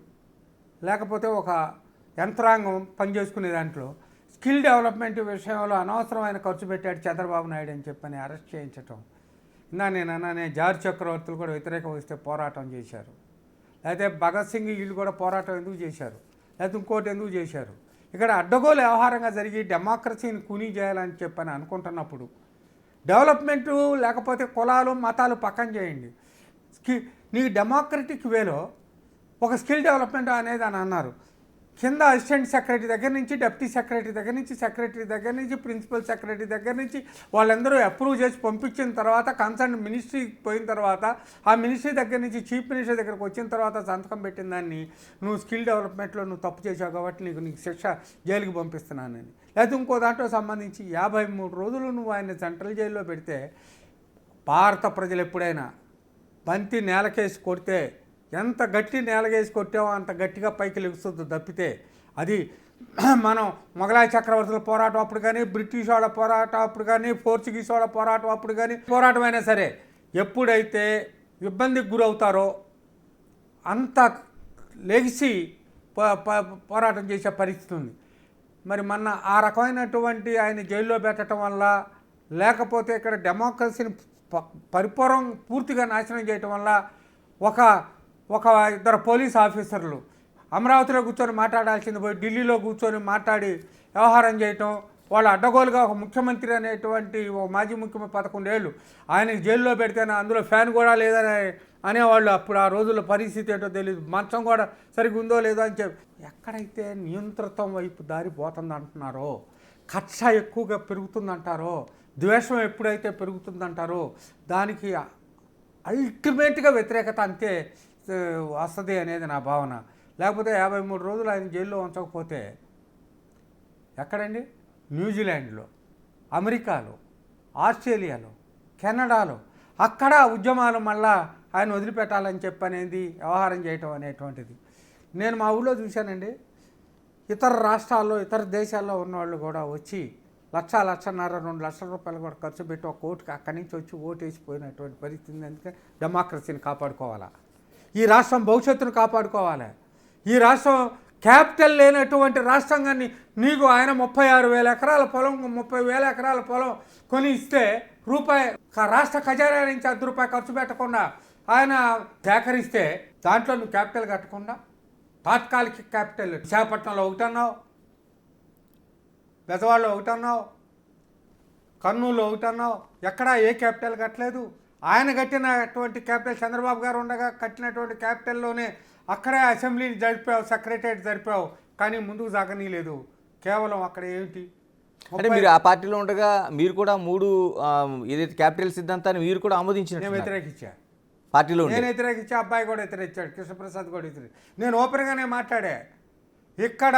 లేకపోతే ఒక యంత్రాంగం పనిచేసుకునే దాంట్లో స్కిల్ డెవలప్మెంట్ విషయంలో అనవసరమైన ఖర్చు పెట్టాడు చంద్రబాబు నాయుడు అని చెప్పని అరెస్ట్ చేయించటం. నేను జార్జ్ చక్రవర్తులు కూడా వ్యతిరేకం వస్తే పోరాటం చేశారు, లేకపోతే భగత్ సింగ్ వీళ్ళు కూడా పోరాటం ఎందుకు చేశారు, లేకపోతే ఇంకోటి ఎందుకు చేశారు. ఇక్కడ అడ్డగోలు వ్యవహారంగా జరిగి డెమోక్రసీని కూనీ చేయాలని చెప్పని అనుకుంటున్నప్పుడు డెవలప్మెంటు లేకపోతే కులాలు మతాలు పక్కన చేయండి, నీకు డెమోక్రటిక్ వేలో ఒక స్కిల్ డెవలప్మెంట్ అనేది అని అన్నారు. కింద అసిస్టెంట్ సెక్రటరీ దగ్గర నుంచి, డిప్యూటీ సెక్రటరీ దగ్గర నుంచి, సెక్రటరీ దగ్గర నుంచి, ప్రిన్సిపల్ సెక్రటరీ దగ్గర నుంచి వాళ్ళందరూ అప్రూవ్ చేసి పంపించిన తర్వాత కన్సర్న్ మినిస్ట్రీకి పోయిన తర్వాత ఆ మినిస్ట్రీ దగ్గర నుంచి చీఫ్ మినిస్టర్ దగ్గరకు వచ్చిన తర్వాత సంతకం పెట్టిన దాన్ని నువ్వు స్కిల్ డెవలప్మెంట్లో నువ్వు తప్పు చేసావు కాబట్టి నీకు శిక్ష జైలుకి పంపిస్తున్నానని, లేకపోతే ఇంకో దాంట్లో సంబంధించి 53 రోజులు నువ్వు ఆయన సెంట్రల్ జైల్లో పెడితే భారత ప్రజలు ఎప్పుడైనా బంతి నేలకేసి కొడితే ఎంత గట్టి నేలకేసి కొట్టావో అంత గట్టిగా పైకి లెగుస్తుంది తప్పితే అది మనం మొఘలాయ చక్రవర్తుల పోరాటం అప్పుడు కానీ, బ్రిటిష్ వాళ్ళ పోరాటం అప్పుడు కానీ, పోర్చుగీస్ వాళ్ళ పోరాటం అప్పుడు కానీ, పోరాటం అయినా సరే ఎప్పుడైతే ఇబ్బందికి గురవుతారో అంత లెగిసి పోరాటం చేసే పరిస్థితి ఉంది. మరి మొన్న ఆ రకమైనటువంటి ఆయన జైల్లో పెట్టడం వల్ల, లేకపోతే ఇక్కడ డెమోక్రసీని పూర్తిగా నాశనం చేయటం వల్ల ఒక ఇద్దరు పోలీస్ ఆఫీసర్లు అమరావతిలో కూర్చొని మాట్లాడాల్సింది పోయి ఢిల్లీలో కూర్చొని మాట్లాడి వ్యవహారం చేయటం, వాళ్ళు అడ్డగోలుగా ఒక ముఖ్యమంత్రి అనేటువంటి ఓ మాజీ ముఖ్యమంత్రి 11 ఏళ్ళు ఆయనకి జైల్లో పెడితేనే అందులో ఫ్యాన్ కూడా లేదని అనేవాళ్ళు. అప్పుడు ఆ రోజుల్లో పరిస్థితి ఏంటో తెలియదు, మంచం కూడా సరిగ్గా ఉందో లేదో అని చెప్పి. ఎక్కడైతే నియంత్రితం వైపు దారి పోతుంది అంటున్నారో, కక్ష ఎక్కువగా పెరుగుతుందంటారో, ద్వేషం ఎప్పుడైతే పెరుగుతుందంటారో దానికి అల్టిమేట్గా వ్యతిరేకత అంతే వస్తుంది అనేది నా భావన. లేకపోతే 53 రోజులు ఆయన జైల్లో ఉంచకపోతే ఎక్కడండి? న్యూజిలాండ్లో, అమెరికాలో, ఆస్ట్రేలియాలో, కెనడాలో అక్కడ ఉద్యమాలు మళ్ళా ఆయన వదిలిపెట్టాలని చెప్పనేది వ్యవహారం చేయటం అనేటువంటిది నేను మా ఊళ్ళో చూశానండి. ఇతర రాష్ట్రాల్లో, ఇతర దేశాల్లో ఉన్నవాళ్ళు కూడా వచ్చి 1,00,00,000, 2 లక్షల రూపాయలు కూడా ఖర్చు పెట్టి ఒక ఓటుకి అక్కడి నుంచి వచ్చి ఓటు వేసిపోయినటువంటి పరిస్థితి. అందుకే డెమోక్రసీని కాపాడుకోవాలా, ఈ రాష్ట్రం భవిష్యత్తును కాపాడుకోవాలి. ఈ రాష్ట్రం క్యాపిటల్ లేనటువంటి రాష్ట్రంగాన్ని నీకు ఆయన 36,000 ఎకరాల పొలం, 30,000 ఎకరాల పొలం కొని ఇస్తే రూపాయి రాష్ట్ర ఖజానా నుంచి ₹10 ఖర్చు పెట్టకుండా ఆయన సేకరిస్తే దాంట్లో నువ్వు క్యాపిటల్ కట్టకుండా తాత్కాలిక క్యాపిటల్ విశాఖపట్నంలో ఒకటన్నావు, బెజవాడలో ఒకటన్నావు, కర్నూలులో ఒకటన్నావు, ఎక్కడా ఏ క్యాపిటల్ కట్టలేదు. ఆయన కట్టినటువంటి క్యాపిటల్ చంద్రబాబు గారు ఉండగా కట్టినటువంటి క్యాపిటల్లోనే అక్కడే అసెంబ్లీని జరిపావు, సెక్రటరియట్ జరిపావు, కానీ ముందుకు సాగనీయలేదు. కేవలం అక్కడ ఏమిటి అంటే మీరు ఆ పార్టీలో ఉండగా మీరు కూడా 3 ఏదైతే క్యాపిటల్ సిద్ధాంతాన్ని మీరు కూడా ఆమోదించిన నేను వ్యతిరేకించా, పార్టీలో నేను వ్యతిరేకించా, అబ్బాయి కూడా వ్యతిరేకించాడు, కృష్ణప్రసాద్ కూడా వ్యతిరేకి. నేను ఓపెన్గానే మాట్లాడే, ఇక్కడ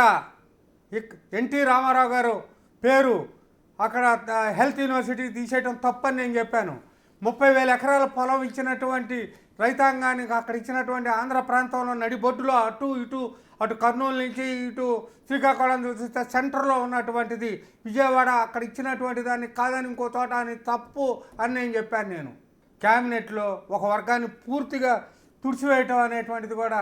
ఎన్టీ రామారావు గారు పేరు అక్కడ హెల్త్ యూనివర్సిటీ తీసేయడం తప్పని నేను చెప్పాను. 30,000 ఎకరాల పొలం ఇచ్చినటువంటి రైతాంగానికి అక్కడ ఇచ్చినటువంటి ఆంధ్ర ప్రాంతంలో నడిబొడ్డులో అటు ఇటు, అటు కర్నూలు నుంచి ఇటు శ్రీకాకుళం చూస్తే సెంటర్లో ఉన్నటువంటిది విజయవాడ, అక్కడ ఇచ్చినటువంటి దాన్ని కాదని ఇంకో తోట అని తప్పు అని నేను చెప్పాను. నేను క్యాబినెట్లో ఒక వర్గాన్ని పూర్తిగా తుడిచివేయటం అనేటువంటిది కూడా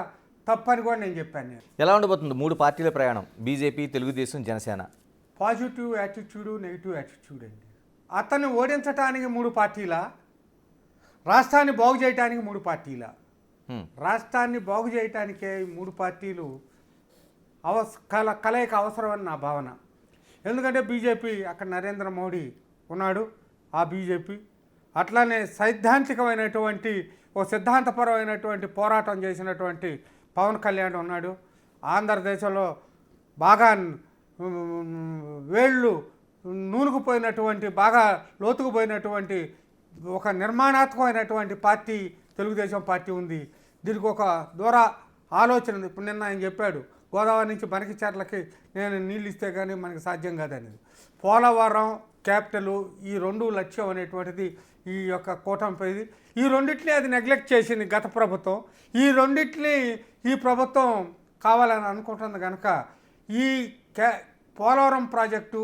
తప్పని కూడా నేను చెప్పాను. నేను ఎలా ఉండబోతుంది 3 పార్టీల ప్రయాణం, BJP, Telugu Desam, Janasena? Positive attitude, negative attitude అండి. అతన్ని ఓడించడానికి 3 పార్టీలా, రాష్ట్రాన్ని బాగు చేయడానికి 3 పార్టీలా? రాష్ట్రాన్ని బాగు చేయటానికే 3 పార్టీలు కలయిక అవసరమని నా భావన. ఎందుకంటే బీజేపీ అక్కడ నరేంద్ర మోడీ ఉన్నాడు, ఆ బీజేపీ అట్లానే సైద్ధాంతికమైనటువంటి సిద్ధాంతపరమైనటువంటి పోరాటం చేసినటువంటి పవన్ కళ్యాణ్ ఉన్నాడు. ఆంధ్రదేశంలో బాగా వేళ్ళు నూనుకుపోయినటువంటి, బాగా లోతుకుపోయినటువంటి ఒక నిర్మాణాత్మకమైనటువంటి పార్టీ తెలుగుదేశం పార్టీ ఉంది. దీనికి ఒక దూర ఆలోచన ఉంది. ఇప్పుడు నిన్న ఆయన చెప్పాడు, గోదావరి నుంచి బనకిచెర్లకి నేను నీళ్ళు ఇస్తే కానీ మనకి సాధ్యం కాదనేది. పోలవరం క్యాపిటల్, ఈ 2 లక్ష్యం అనేటువంటిది ఈ యొక్క కూటమిది. ఈ రెండింటినీ అది నెగ్లెక్ట్ చేసింది గత ప్రభుత్వం. ఈ రెండింటినీ ఈ ప్రభుత్వం కావాలని అనుకుంటుంది కనుక ఈ పోలవరం ప్రాజెక్టు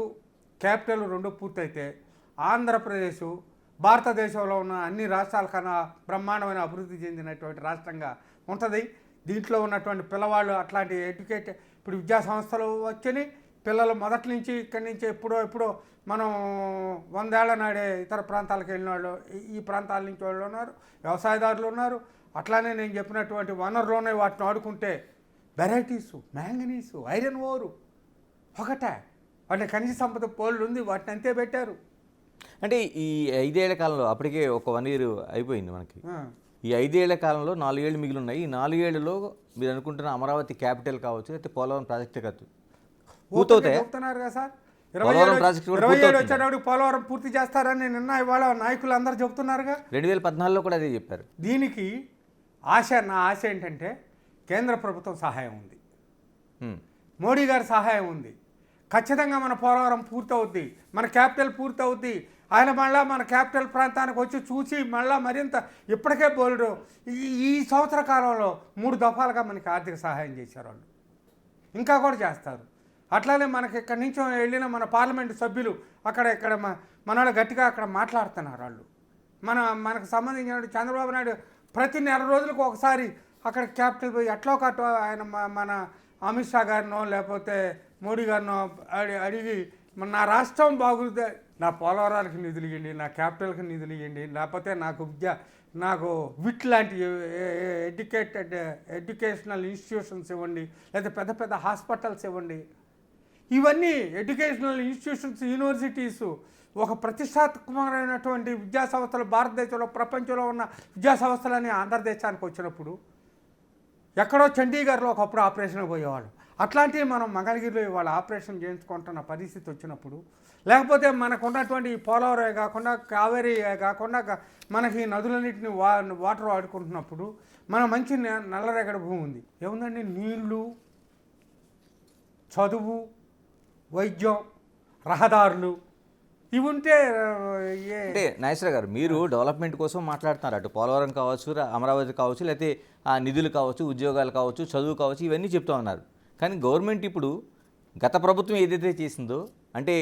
క్యాపిటల్ 2 పూర్తయితే ఆంధ్రప్రదేశ్ భారతదేశంలో ఉన్న అన్ని రాష్ట్రాల కన్నా బ్రహ్మాండమైన అభివృద్ధి చెందినటువంటి రాష్ట్రంగా ఉంటుంది. దీంట్లో ఉన్నటువంటి పిల్లవాళ్ళు అట్లాంటి ఇప్పుడు విద్యా సంస్థలు వచ్చి పిల్లలు మొదటి నుంచి ఇక్కడి నుంచి ఎప్పుడో మనం 100 ఏళ్ల నాడే ఇతర ప్రాంతాలకు వెళ్ళిన వాళ్ళు, ఈ ప్రాంతాల నుంచి వాళ్ళు ఉన్నారు, వ్యవసాయదారులు ఉన్నారు. అట్లానే నేను చెప్పినటువంటి వనరులోనే వాటిని ఆడుకుంటే వెరైటీసు, మ్యాంగనీసు, ఐరన్ ఓరు ఒకటే, వాటిని ఖనిజ సంపద పోళ్ళు ఉంది, వాటిని అంతే పెట్టారు. అంటే ఈ 5 ఏళ్ల కాలంలో అప్పటికే ఒక 1 year అయిపోయింది మనకి. ఈ 5 ఏళ్ల కాలంలో 4 ఏళ్ళు మిగిలి ఉన్నాయి. ఈ 4 ఏళ్లలో మీరు అనుకుంటున్న అమరావతి క్యాపిటల్ కావచ్చు, లేకపోతే పోలవరం ప్రాజెక్టు కావచ్చు, పూర్తవుతాయా? చెప్తున్నారు కదా సార్, పోలవరం ప్రాజెక్టు కూడా 27 పూర్తవుతుందా? వచ్చేటప్పుడు పోలవరం పూర్తి చేస్తారని నిన్న ఇవాళ నాయకులు అందరూ చెప్తున్నారుగా. 2014లో కూడా అదే చెప్పారు. దీనికి నా ఆశ ఏంటంటే కేంద్ర ప్రభుత్వం సహాయం ఉంది, ఉమ్. మోడీ గారి సహాయం ఉంది. ఖచ్చితంగా మన పోలవరం పూర్తవుద్ది, మన క్యాపిటల్ పూర్తవుద్ది. ఆయన మళ్ళీ మన క్యాపిటల్ ప్రాంతానికి వచ్చి చూసి మళ్ళీ మరింత ఇప్పటికే బోలుడు ఈ సంవత్సర కాలంలో 3 దఫాలుగా మనకి ఆర్థిక సహాయం చేశారు వాళ్ళు, ఇంకా కూడా చేస్తారు. అట్లానే మనకి ఇక్కడి నుంచి వెళ్ళిన మన పార్లమెంటు సభ్యులు ఇక్కడ మన గట్టిగా అక్కడ మాట్లాడుతున్నారు వాళ్ళు. మనకు సంబంధించిన చంద్రబాబు నాయుడు ప్రతి నెల రోజులకు ఒకసారి అక్కడ క్యాపిటల్ పోయి ఎట్లా ఒకటి ఆయన మన అమిత్ షా గారినో లేకపోతే మోడీ గారినో అడిగి నా రాష్ట్రం బాగుంది, నా పోలవరాలకు నిధులు ఇవ్వండి, నా క్యాపిటల్కి నిధులు ఇవ్వండి, లేకపోతే నాకు విట్ లాంటి ఎడ్యుకేషనల్ ఇన్స్టిట్యూషన్స్ ఇవ్వండి, లేదా పెద్ద పెద్ద హాస్పిటల్స్ ఇవ్వండి. ఇవన్నీ ఎడ్యుకేషనల్ ఇన్స్టిట్యూషన్స్, యూనివర్సిటీస్, ఒక ప్రతిష్టాత్మకమైనటువంటి విద్యా సంస్థలు భారతదేశంలో ప్రపంచంలో ఉన్న విద్యా సంస్థలని ఆంధ్రదేశానికి వచ్చినప్పుడు ఎక్కడో చండీగఢ్లో ఒకప్పుడు ఆపరేషన్ పోయేవాళ్ళు. అట్లాంటివి మనం మంగళగిరిలో ఇవాళ ఆపరేషన్ చేయించుకుంటున్న పరిస్థితి వచ్చినప్పుడు, లేకపోతే మనకు ఉన్నటువంటి పోలవరం కాకుండా కావేరీ కాకుండా మనకి నదులన్నింటినీ వాటర్ వాడుకుంటున్నప్పుడు మన మంచి నల్లరేగడి భూమి ఉంది. ఏముందండి, నీళ్లు, చదువు, వైద్యం, రహదారులు ఇవి ఉంటే అంటే నాగేశ్వర గారు, మీరు డెవలప్మెంట్ కోసం మాట్లాడుతున్నారు. అటు పోలవరం కావచ్చు, అమరావతి కావచ్చు, లేకపోతే ఆ నిధులు కావచ్చు, ఉద్యోగాలు కావచ్చు, చదువు కావచ్చు, ఇవన్నీ చెప్తూ ఉన్నారు. కానీ గవర్నమెంట్ ఇప్పుడు గత ప్రభుత్వం ఏదైతే చేసిందో, అంటే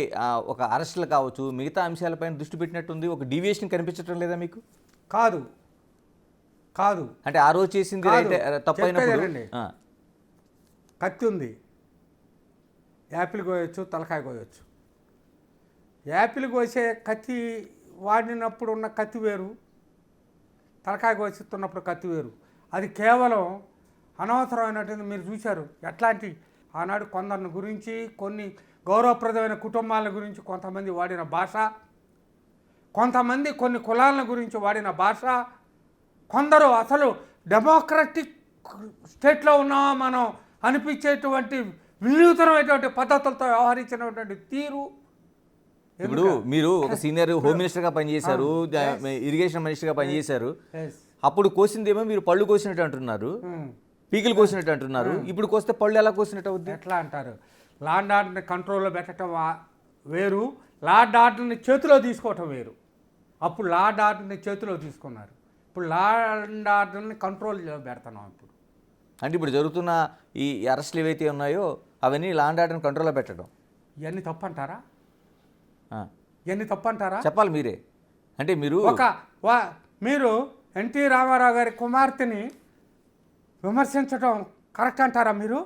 ఒక అరెస్టులు కావచ్చు, మిగతా అంశాలపైన దృష్టి పెట్టినట్టుంది. ఒక డీవియేషన్ కనిపించడం లేదా మీకు? కాదు అంటే ఆ రోజు చేసింది తప్పైనప్పుడు కత్తి ఉంది, యాపిల్ కోయొచ్చు, తలకాయ కోయొచ్చు. యాపిల్ కోసే కత్తి వాడినప్పుడు ఉన్న కత్తి వేరు, తలకాయ కోసిస్తున్నప్పుడు కత్తి వేరు. అది కేవలం అనవసరమైనటువంటి మీరు చూశారు ఎట్లాంటి ఆనాడు కొందరిని గురించి, కొన్ని గౌరవప్రదమైన కుటుంబాల గురించి కొంతమంది వాడిన భాష, కొంతమంది కొన్ని కులాల గురించి వాడిన భాష, కొందరు అసలు డెమోక్రటిక్ స్టేట్లో ఉన్నామా మనం అనిపించేటువంటి వినూతనమైనటువంటి పద్ధతులతో వ్యవహరించినటువంటి తీరు. ఇప్పుడు మీరు ఒక సీనియర్ హోమ్ మినిస్టర్గా పనిచేశారు, ఇరిగేషన్ మినిస్టర్గా పనిచేశారు. అప్పుడు కోసిందేమో మీరు పళ్ళు కోసినట్టు అంటున్నారు, పీకిలు కోసినట్టు అంటున్నారు. ఇప్పుడు కోస్తే పళ్ళు ఎలా కోసినట్టు అవుద్ది? ఎట్లా అంటారు? లా అండ్ ఆర్డర్ని కంట్రోల్లో పెట్టడం వేరు, లా అండ్ ఆర్డర్ని చేతిలో తీసుకోవటం వేరు. అప్పుడు లా అండ్ ఆర్డర్ని చేతిలో తీసుకున్నారు, ఇప్పుడు లా అండ్ ఆర్డర్ని కంట్రోల్ పెడుతున్నాం. ఇప్పుడు అంటే ఇప్పుడు జరుగుతున్న ఈ అరెస్టులు ఏవైతే ఉన్నాయో అవన్నీ లా అండ్ ఆర్డర్ని కంట్రోల్లో పెట్టడం, ఇవన్నీ తప్పంటారా? చెప్పాలి మీరే. అంటే మీరు ఎన్టీ రామారావు గారి కుమార్తెని విమర్శించడం కరెక్ట్ అంటారా మీరు?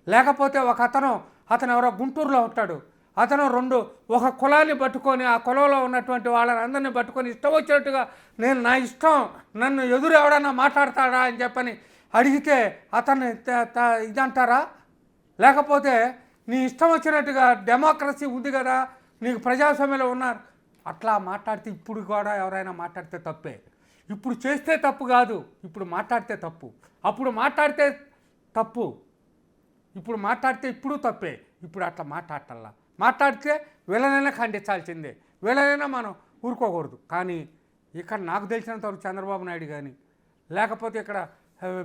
లేకపోతే అతను ఎవరో గుంటూరులో ఉంటాడు, అతను ఒక కులాన్ని పట్టుకొని ఆ కులంలో ఉన్నటువంటి వాళ్ళని అందరినీ పట్టుకొని ఇష్టం వచ్చినట్టుగా నా ఇష్టం, నన్ను ఎదురు ఎవడన్నా మాట్లాడతాడా అని చెప్పని అడిగితే అతన్ని ఇదంటారా? లేకపోతే నీ ఇష్టం వచ్చినట్టుగా డెమోక్రసీ ఉంది కదా, నీకు ప్రజాస్వామ్యంలో ఉన్నారు, అట్లా మాట్లాడితే ఇప్పుడు కూడా ఎవరైనా మాట్లాడితే తప్పే. ఇప్పుడు చేస్తే తప్పు కాదు, ఇప్పుడు మాట్లాడితే తప్పు. అప్పుడు మాట్లాడితే తప్పు, ఇప్పుడు మాట్లాడితే ఇప్పుడు తప్పే. ఇప్పుడు అట్లా మాట్లాడితే వీళ్ళనైనా ఖండించాల్సిందే, వీళ్ళనైనా మనం ఊరుకోకూడదు. కానీ ఇక్కడ నాకు తెలిసినంతవరకు చంద్రబాబు నాయుడు కానీ, లేకపోతే ఇక్కడ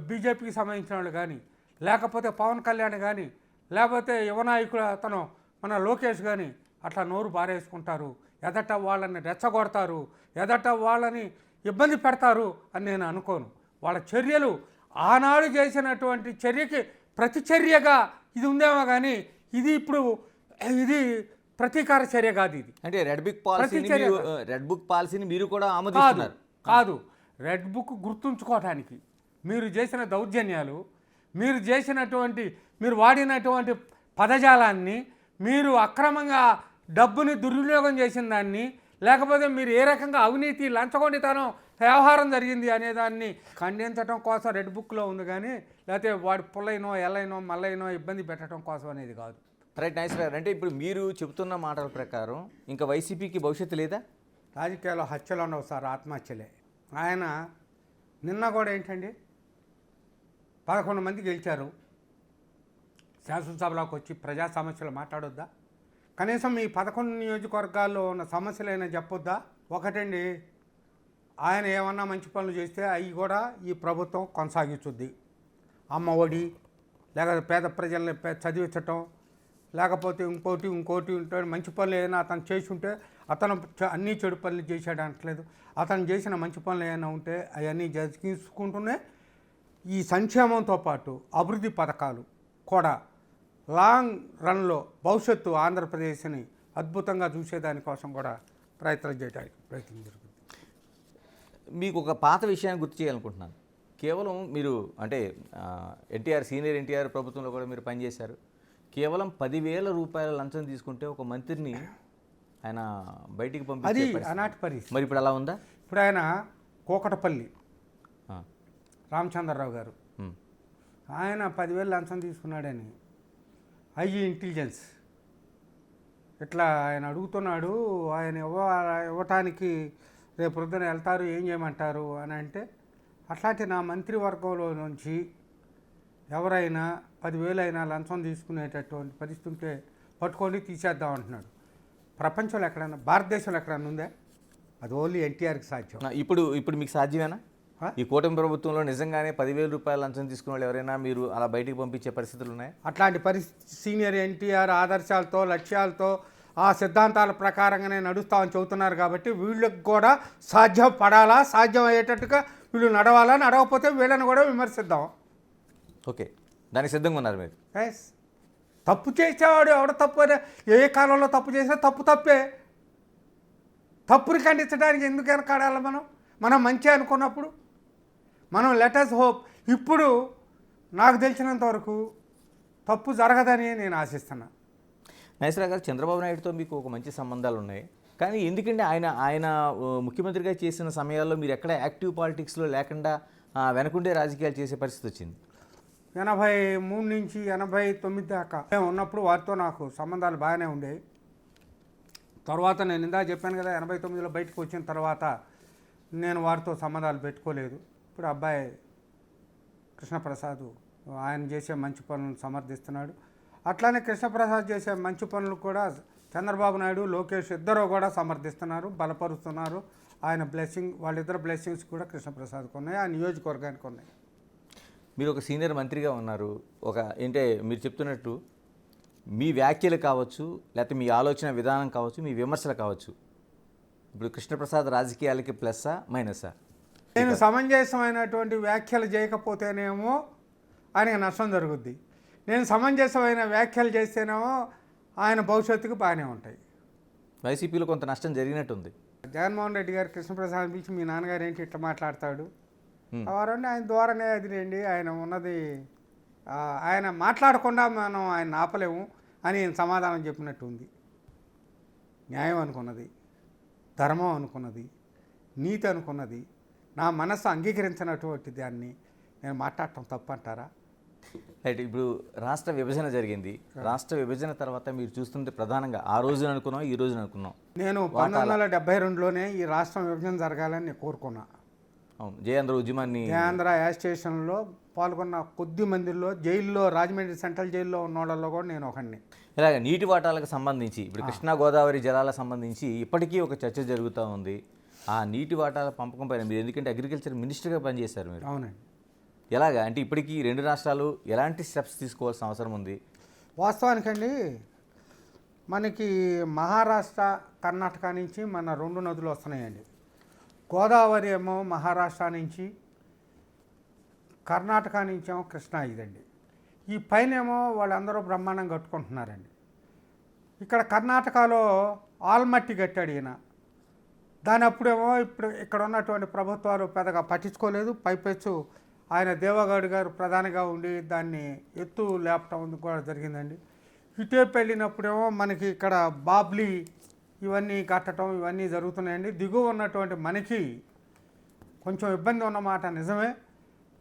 బీజేపీకి సంబంధించిన వాళ్ళు కానీ, లేకపోతే పవన్ కళ్యాణ్ కానీ, లేకపోతే యువ నాయకుడు అతను మన లోకేష్ కానీ అట్లా నోరు బారేసుకుంటారు, ఎదట వాళ్ళని రెచ్చగొడతారు, ఎదట వాళ్ళని ఇబ్బంది పెడతారు అని నేను అనుకోను. వాళ్ళ చర్యలు ఆనాడు చేసినటువంటి చర్యకి ప్రతిచర్యగా ఇది ఉందేమో కానీ ఇది ప్రతీకార చర్య కాదు. ఇది అంటే రెడ్ బుక్ పాలసీని మీరు కూడా ఆమోదిస్తున్నారు? కాదు, రెడ్ బుక్ గుర్తుంచుకోవడానికి మీరు చేసిన దౌర్జన్యాలు, మీరు వాడినటువంటి పదజాలాన్ని, మీరు అక్రమంగా డబ్బుని దుర్వినియోగం చేసిన దాన్ని, లేకపోతే మీరు ఏ రకంగా అవినీతి లంచగొండితనం వ్యవహారం జరిగింది అనేదాన్ని ఖండించడం కోసం రెడ్ బుక్లో ఉంది కానీ, లేకపోతే వాడి పుల్లైనో ఎల్లైనో మల్లైనో ఇబ్బంది పెట్టడం కోసం అనేది కాదు. రైట్, నైస్ గారు. అంటే ఇప్పుడు మీరు చెబుతున్న మాటల ప్రకారం ఇంకా వైసీపీకి భవిష్యత్తు లేదా? రాజకీయాల్లో హత్యలు ఉండవు సార్, ఆత్మహత్యలే. ఆయన నిన్న కూడా ఏంటండి 11 మంది గెలిచారు, శాసనసభలోకి వచ్చి ప్రజా సమస్యలు మాట్లాడొద్దా? కనీసం మీ 11 నియోజకవర్గాల్లో ఉన్న సమస్యలైనా చెప్పొద్దా? ఒకటండి, ఆయన ఏమన్నా మంచి పనులు చేస్తే అవి కూడా ఈ ప్రభుత్వం కొనసాగించుద్ది. అమ్మ ఒడి, లేకపోతే పేద ప్రజల్ని చదివించటం, లేకపోతే ఇంకోటి ఉంటాడు. మంచి పనులు ఏదైనా అతను చేసి ఉంటే, అతను అన్నీ చెడు పనులు చేశాడు అనట్లేదు, అతను చేసిన మంచి పనులు ఏమైనా ఉంటే అవన్నీ తీసుకుంటూనే ఈ సంక్షేమంతో పాటు అభివృద్ధి పథకాలు కూడా లాంగ్ రన్లో భవిష్యత్తు ఆంధ్రప్రదేశ్ని అద్భుతంగా చూసేదానికోసం కూడా ప్రయత్నం జరుగుతుంది. మీకు ఒక పాత విషయాన్ని గుర్తు చేయాలనుకుంటున్నాను. కేవలం మీరు అంటే సీనియర్ ఎన్టీఆర్ ప్రభుత్వంలో కూడా మీరు పనిచేశారు. కేవలం 10,000 రూపాయల లంచం తీసుకుంటే ఒక మంత్రిని ఆయన బయటికి అది పంపించే ఆనాటి పరిస్థితి. మరి ఇప్పుడు అలా ఉందా? ఇప్పుడు ఆయన కోకటపల్లి రామచంద్రరావు గారు, ఆయన 10,000 లంచం తీసుకున్నాడని ఇంటెలిజెన్స్ ఇట్లా ఆయన అడుగుతున్నాడు, ఆయన ఇవ్వటానికి రేపు పొద్దున వెళ్తారు, ఏం చేయమంటారు అని అంటే, అట్లాంటి నా మంత్రివర్గంలో నుంచి ఎవరైనా 10,000 అయినా లంచం తీసుకునేటటువంటి పరిస్థితి ఉంటే పట్టుకొని తీసేద్దాం అంటున్నాడు. ప్రపంచంలో ఎక్కడైనా, భారతదేశంలో ఎక్కడైనా ఉందా? అది ఓన్లీ ఎన్టీఆర్కి సాధ్యం. ఇప్పుడు మీకు సాధ్యమేనా? ఈ కూటమి ప్రభుత్వంలో నిజంగానే 10,000 రూపాయల లంచం తీసుకున్న వాళ్ళు ఎవరైనా మీరు అలా బయటికి పంపించే పరిస్థితులు ఉన్నాయి? అట్లాంటి పరిస్థితి సీనియర్ ఎన్టీఆర్ ఆదర్శాలతో, లక్ష్యాలతో, ఆ సిద్ధాంతాల ప్రకారంగానే నడుస్తామని చెబుతున్నారు కాబట్టి వీళ్ళకి కూడా సాధ్యం పడాలా, సాధ్యం అయ్యేటట్టుగా వీళ్ళు నడవాలా, నడవకపోతే వీళ్ళని కూడా విమర్శిద్దాం. ఓకే, దానికి సిద్ధంగా ఉన్నారు మీరు? ఎస్. తప్పు చేసేవాడు ఎవడ తప్పు, ఏ కాలంలో తప్పు చేసినా తప్పే. తప్పుని ఖండించడానికి ఎందుకు వెనకాడాలి? మనం మంచి అనుకున్నప్పుడు మనం లెటర్స్ హోప్. ఇప్పుడు నాకు తెలిసినంత వరకు తప్పు జరగదని నేను ఆశిస్తున్నా. నాగేశ్వరరావు గారు, చంద్రబాబు నాయుడుతో మీకు ఒక మంచి సంబంధాలు ఉన్నాయి, కానీ ఎందుకంటే ఆయన ముఖ్యమంత్రిగా చేసిన సమయాల్లో మీరు ఎక్కడ యాక్టివ్ పాలిటిక్స్లో లేకుండా వెనకుండే రాజకీయాలు చేసే పరిస్థితి వచ్చింది? 83 నుంచి 89 దాకా ఉన్నప్పుడు వారితో నాకు సంబంధాలు బాగానే ఉండేవి. తర్వాత నేను ఇందా చెప్పాను కదా, 89లో బయటకు వచ్చిన తర్వాత నేను వారితో సంబంధాలు పెట్టుకోలేదు. ఇప్పుడు అబ్బాయి కృష్ణప్రసాద్ ఆయన చేసే మంచి పనులను సమర్థిస్తున్నాడు. అట్లానే కృష్ణప్రసాద్ చేసే మంచి పనులు కూడా చంద్రబాబు నాయుడు, లోకేష్ ఇద్దరు కూడా సమర్థిస్తున్నారు, బలపరుస్తున్నారు. ఆయన బ్లెస్సింగ్, వాళ్ళిద్దరు బ్లెస్సింగ్స్ కూడా కృష్ణప్రసాద్కి ఉన్నాయి, ఆ నియోజకవర్గానికి ఉన్నాయి. మీరు ఒక సీనియర్ మంత్రిగా ఉన్నారు. మీరు చెప్తున్నట్టు మీ వ్యాఖ్యలు కావచ్చు, లేకపోతే మీ ఆలోచన విధానం కావచ్చు, మీ విమర్శలు కావచ్చు, ఇప్పుడు కృష్ణప్రసాద్ రాజకీయాలకి ప్లస్సా మైనసా? నేను సమంజసమైనటువంటి వ్యాఖ్యలు చేయకపోతేనేమో ఆయనకు నష్టం జరుగుద్ది, నేను సమంజసమైన వ్యాఖ్యలు చేస్తేనేమో ఆయన భవిష్యత్తుకు బాగానే ఉంటాయి. వైసీపీలో కొంత నష్టం జరిగినట్టుంది. జగన్మోహన్ రెడ్డి గారు కృష్ణప్రసాద్ పిలిచి మీ నాన్నగారు ఏంటి ఇట్లా మాట్లాడతాడు వారండి, ఆయన ద్వారానే అది రండి, ఆయన ఉన్నది ఆయన మాట్లాడకుండా మనం ఆయన ఆపలేము అని సమాధానం చెప్పినట్టు ఉంది. న్యాయం అనుకున్నది, ధర్మం అనుకున్నది, నీతి అనుకున్నది, నా మనస్సు అంగీకరించినటువంటి దాన్ని నేను మాట్లాడటం తప్పు అంటారా? రైట్. ఇప్పుడు రాష్ట్ర విభజన జరిగింది. రాష్ట్ర విభజన తర్వాత మీరు చూస్తుంటే ప్రధానంగా ఆ రోజున అనుకున్నాం, ఈ రోజున అనుకున్నాం. నేను 1972లోనే ఈ రాష్ట్రం విభజన జరగాలని నేను కోరుకున్నా. అవును, జయాంధ్ర ఉద్యమాన్ని, జయాంధ్ర యాజిటేషన్లో పాల్గొన్న కొద్ది మందిలో జైల్లో, రాజమండ్రి సెంట్రల్ జైల్లో ఉన్న వాళ్ళలో కూడా నేను ఒకడిని. ఇలాగ నీటి వాటాలకు సంబంధించి ఇప్పుడు కృష్ణా గోదావరి జలాలకు సంబంధించి ఇప్పటికీ ఒక చర్చ జరుగుతూ ఉంది. ఆ నీటి వాటాల పంపకం పైన మీరు, ఎందుకంటే అగ్రికల్చర్ మినిస్టర్గా పనిచేశారు మీరు, అవునండి, ఎలాగా అంటే ఇప్పటికీ 2 రాష్ట్రాలు ఎలాంటి స్టెప్స్ తీసుకోవాల్సిన అవసరం ఉంది? వాస్తవానికండి మనకి మహారాష్ట్ర, కర్ణాటక నుంచి మన 2 నదులు వస్తున్నాయండి. గోదావరి ఏమో మహారాష్ట్ర నుంచి, కర్ణాటక నుంచి ఏమో కృష్ణా ఇదండి. ఈ పైన ఏమో వాళ్ళందరూ బ్రహ్మాండం కట్టుకుంటున్నారండి. ఇక్కడ కర్ణాటకలో ఆల్మట్టి కట్టాడు ఈయన. దాని అప్పుడేమో ఇక్కడ ఉన్నటువంటి ప్రభుత్వాలు పెద్దగా పట్టించుకోలేదు. పైపెచ్చు ఆయన దేవగౌడ్ గారు ప్రధానిగా ఉండి దాన్ని ఎత్తు లేపటం కూడా జరిగిందండి. ఇటేపు వెళ్ళినప్పుడేమో మనకి ఇక్కడ బాబ్లీ ఇవన్నీ కట్టడం ఇవన్నీ జరుగుతున్నాయండి. దిగువ ఉన్నటువంటి మనకి కొంచెం ఇబ్బంది ఉన్నమాట నిజమే.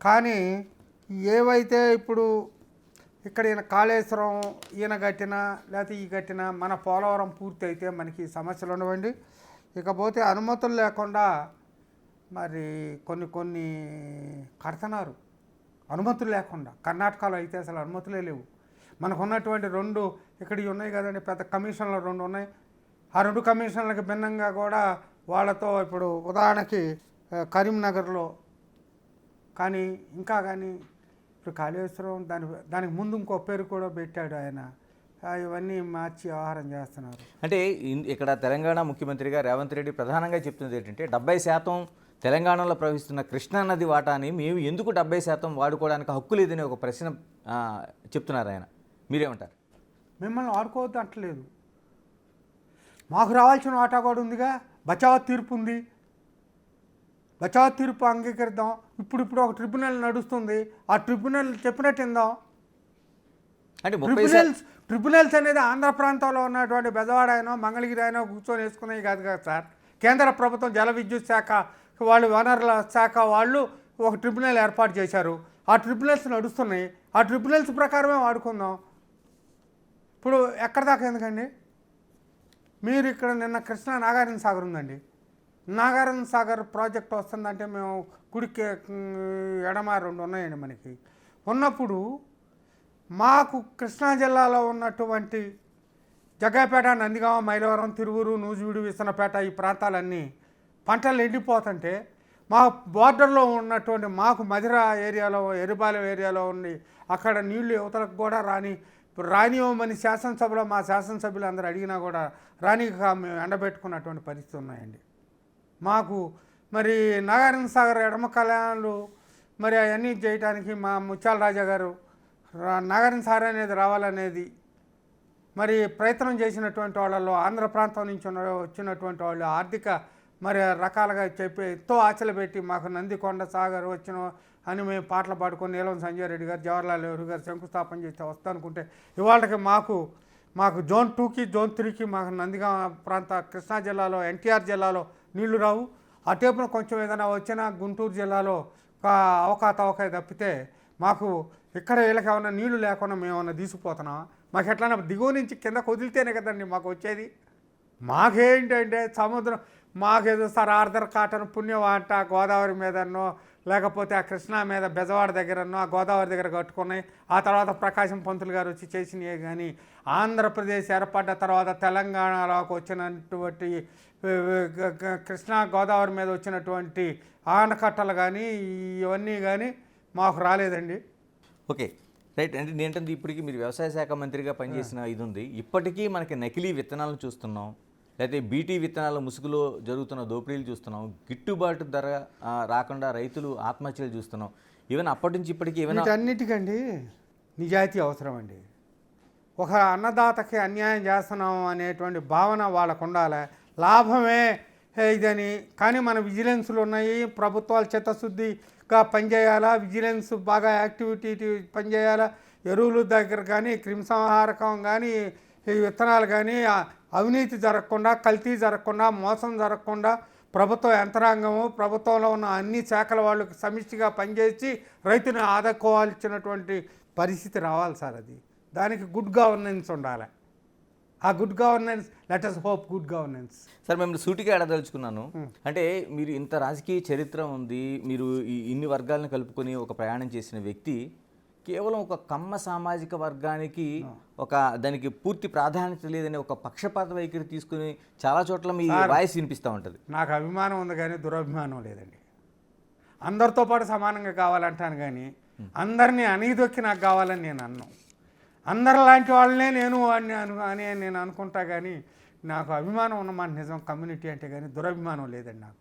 కానీ ఏవైతే ఇప్పుడు ఇక్కడ ఈయన కాళేశ్వరం ఈయన కట్టినా లేకపోతే ఈ కట్టినా మన పోలవరం పూర్తి అయితే మనకి సమస్యలు ఉండవండి. ఇకపోతే అనుమతులు లేకుండా మరి కొన్ని కడుతున్నారు అనుమతులు లేకుండా. కర్ణాటకలో అయితే అసలు అనుమతులే లేవు. మనకు ఉన్నటువంటి 2 ఇక్కడివి ఉన్నాయి కదండి, పెద్ద కమిషన్లు 2 ఉన్నాయి. ఆ 2 కమిషన్లకు భిన్నంగా కూడా వాళ్ళతో ఇప్పుడు ఉదాహరణకి కరీంనగర్లో కానీ ఇంకా కానీ ఇప్పుడు కాళేశ్వరం దానికి ముందు ఇంకో పేరు కూడా పెట్టాడు ఆయన. ఇవన్నీ మార్చి వ్యవహారం చేస్తున్నారు. అంటే ఇక్కడ తెలంగాణ ముఖ్యమంత్రిగా రేవంత్ రెడ్డి ప్రధానంగా చెప్తున్నది ఏంటంటే 70% తెలంగాణలో ప్రవహిస్తున్న కృష్ణా నది వాటాని మేము ఎందుకు 70% వాడుకోవడానికి హక్కు లేదని ఒక ప్రశ్న చెప్తున్నారు ఆయన. మీరేమంటారు? మిమ్మల్ని ఆడుకోవద్దు అంటలేదు, మాకు రావాల్సిన వాటా కూడా ఉందిగా. బచావ్ తీర్పు ఉంది, బచావ్ తీర్పు అంగీకరిద్దాం. ఇప్పుడు ఒక ట్రిబ్యునల్ నడుస్తుంది, ఆ ట్రిబ్యునల్ చెప్పినట్టు ఇందాం. అంటే ట్రిబ్యునల్స్ అనేది ఆంధ్ర ప్రాంతంలో ఉన్నటువంటి బెజవాడ అయినా మంగళగిరి అయినా కూర్చొని వేసుకునేవి కాదు కదా సార్. కేంద్ర ప్రభుత్వం జల విద్యుత్ శాఖ వాళ్ళు, వనరుల శాఖ వాళ్ళు ఒక ట్రిబ్యునల్ ఏర్పాటు చేశారు. ఆ ట్రిబ్యునల్స్ నడుస్తున్నాయి, ఆ ట్రిబ్యునల్స్ ప్రకారమే వాడుకుందాం. ఇప్పుడు ఎక్కడి దాకా ఎందుకండి? మీరు ఇక్కడ నిన్న కృష్ణా నాగార్జున సాగర్ ఉందండి, నాగార్జున సాగర్ ప్రాజెక్ట్ వస్తుందంటే మేము కుడికి ఎడమ 2 ఉన్నాయండి మనకి. ఉన్నప్పుడు మాకు కృష్ణా జిల్లాలో ఉన్నటువంటి జగ్గాపేట, నందిగామ, మైలవరం, తిరువూరు, నూజివీడు, విసనపేట ఈ ప్రాంతాలన్నీ పంటలు ఎండిపోతుంటే మా బోర్డర్లో ఉన్నటువంటి మాకు మధిర ఏరియాలో, ఎరుబాలెం ఏరియాలో ఉండి అక్కడ నీళ్లు యువతలకు కూడా రానివ్వమని శాసనసభలో మా శాసనసభ్యులు అందరూ అడిగినా కూడా రానిక మేము ఎండబెట్టుకున్నటువంటి పరిస్థితి ఉన్నాయండి. మాకు మరి నాగార్జున సాగర్ ఎడమ కళ్యాణాలు మరి అవన్నీ చేయడానికి మా ముత్యాల రాజా గారు నాగార్జున సాగర్ అనేది రావాలనేది మరి ప్రయత్నం చేసినటువంటి వాళ్ళలో ఆంధ్ర ప్రాంతం నుంచి వచ్చినటువంటి వాళ్ళు ఆర్థిక మరి రకాలుగా చెప్పి ఎంతో ఆశలు పెట్టి మాకు నందికొండ సాగర్ వచ్చిన అని మేము పాటలు పాడుకొని నీలం సంజయ్ రెడ్డి గారు, జవహర్లాల్ నెహ్రూ గారు శంకుస్థాపన చేస్తే వస్తానుకుంటే ఇవాళకి మాకు జోన్ 2కి జోన్ 3కి మాకు నందిగామ ప్రాంత కృష్ణా జిల్లాలో, ఎన్టీఆర్ జిల్లాలో నీళ్లు రావు. అటేపున కొంచెం ఏదైనా వచ్చినా గుంటూరు జిల్లాలో అవకాయ తప్పితే మాకు ఇక్కడ వీళ్ళకి ఏమన్నా నీళ్లు లేకుండా మేము ఏమన్నా తీసుకుపోతున్నాం. మాకు ఎట్లన్నా దిగువ నుంచి కిందకు వదిలితేనే కదండి మాకు వచ్చేది. మాకేంటంటే సముద్రం మాకేదో సార్ ఆర్దర్ కాటన్ పుణ్యవాంట గోదావరి మీదనో లేకపోతే ఆ కృష్ణా మీద బెజవాడ దగ్గరనో ఆ గోదావరి దగ్గర కట్టుకున్నాయి. ఆ తర్వాత ప్రకాశం పంతులు గారు వచ్చి చేసినవి. కానీ ఆంధ్రప్రదేశ్ ఏర్పడ్డ తర్వాత తెలంగాణలోకి వచ్చినటువంటి కృష్ణా గోదావరి మీద వచ్చినటువంటి ఆనకట్టలు కానీ ఇవన్నీ కానీ మాకు రాలేదండి. Okay, right. అంటే నేంటంటే ఇప్పటికీ మీరు వ్యవసాయ శాఖ మంత్రిగా పనిచేసిన ఇది ఉంది. ఇప్పటికీ మనకి నకిలీ విత్తనాలను చూస్తున్నాం, లేకపోతే బీటీ విత్తనాల ముసుగులో జరుగుతున్న దోపిడీలు చూస్తున్నాం, గిట్టుబాటు ధర రాకుండా రైతులు ఆత్మహత్యలు చూస్తున్నాం. ఈవెన్ అప్పటి నుంచి ఇప్పటికీ ఏమైనా అన్నిటికండి నిజాయితీ అవసరం అండి. ఒక అన్నదాతకి అన్యాయం చేస్తున్నాం అనేటువంటి భావన వాళ్ళకు ఉండాలి. లాభమే ఇదని. కానీ మన విజిలెన్స్లు ఉన్నాయి, ప్రభుత్వాలు చిత్తశుద్ధిగా పనిచేయాలా, విజిలెన్స్ బాగా యాక్టివిటీ పనిచేయాలా. ఎరువుల దగ్గర కానీ, క్రిమిసంహారకం కానీ, ఈ విత్తనాలు కానీ అవినీతి జరగకుండా, కల్తీ జరగకుండా, మోసం జరగకుండా ప్రభుత్వ యంత్రాంగము, ప్రభుత్వంలో ఉన్న అన్ని శాఖల వాళ్ళకి సమిష్టిగా పనిచేసి రైతుని ఆదుకోవాల్సినటువంటి పరిస్థితి రావాలి సార్. దానికి గుడ్ గవర్నెన్స్ ఉండాలి. ఆ good governance, let us hope good governance. Sir మేము సూటిగా అడగదలుచుకున్నాను. అంటే మీరు ఇంత రాజకీయ చరిత్ర ఉంది, మీరు ఇన్ని వర్గాలను కలుపుకొని ఒక ప్రయాణం చేసిన వ్యక్తి కేవలం ఒక కమ్మ సామాజిక వర్గానికి దానికి పూర్తి ప్రాధాన్యత లేదని ఒక పక్షపాత వైఖరి తీసుకుని చాలా చోట్ల మీ వాయిస్ వినిపిస్తూ ఉంటుంది. నాకు అభిమానం ఉంది కానీ దురభిమానం లేదండి. అందరితో పాటు సమానంగా కావాలంటాను కానీ అందరినీ అణిగిదొక్కి నాకు కావాలని నేను అన్నాను. అందరు లాంటి వాళ్ళనే నేను అని నేను అనుకుంటా. కానీ నాకు అభిమానం ఉన్నమాట నిజం కమ్యూనిటీ అంటే, కానీ దురభిమానం లేదండి నాకు.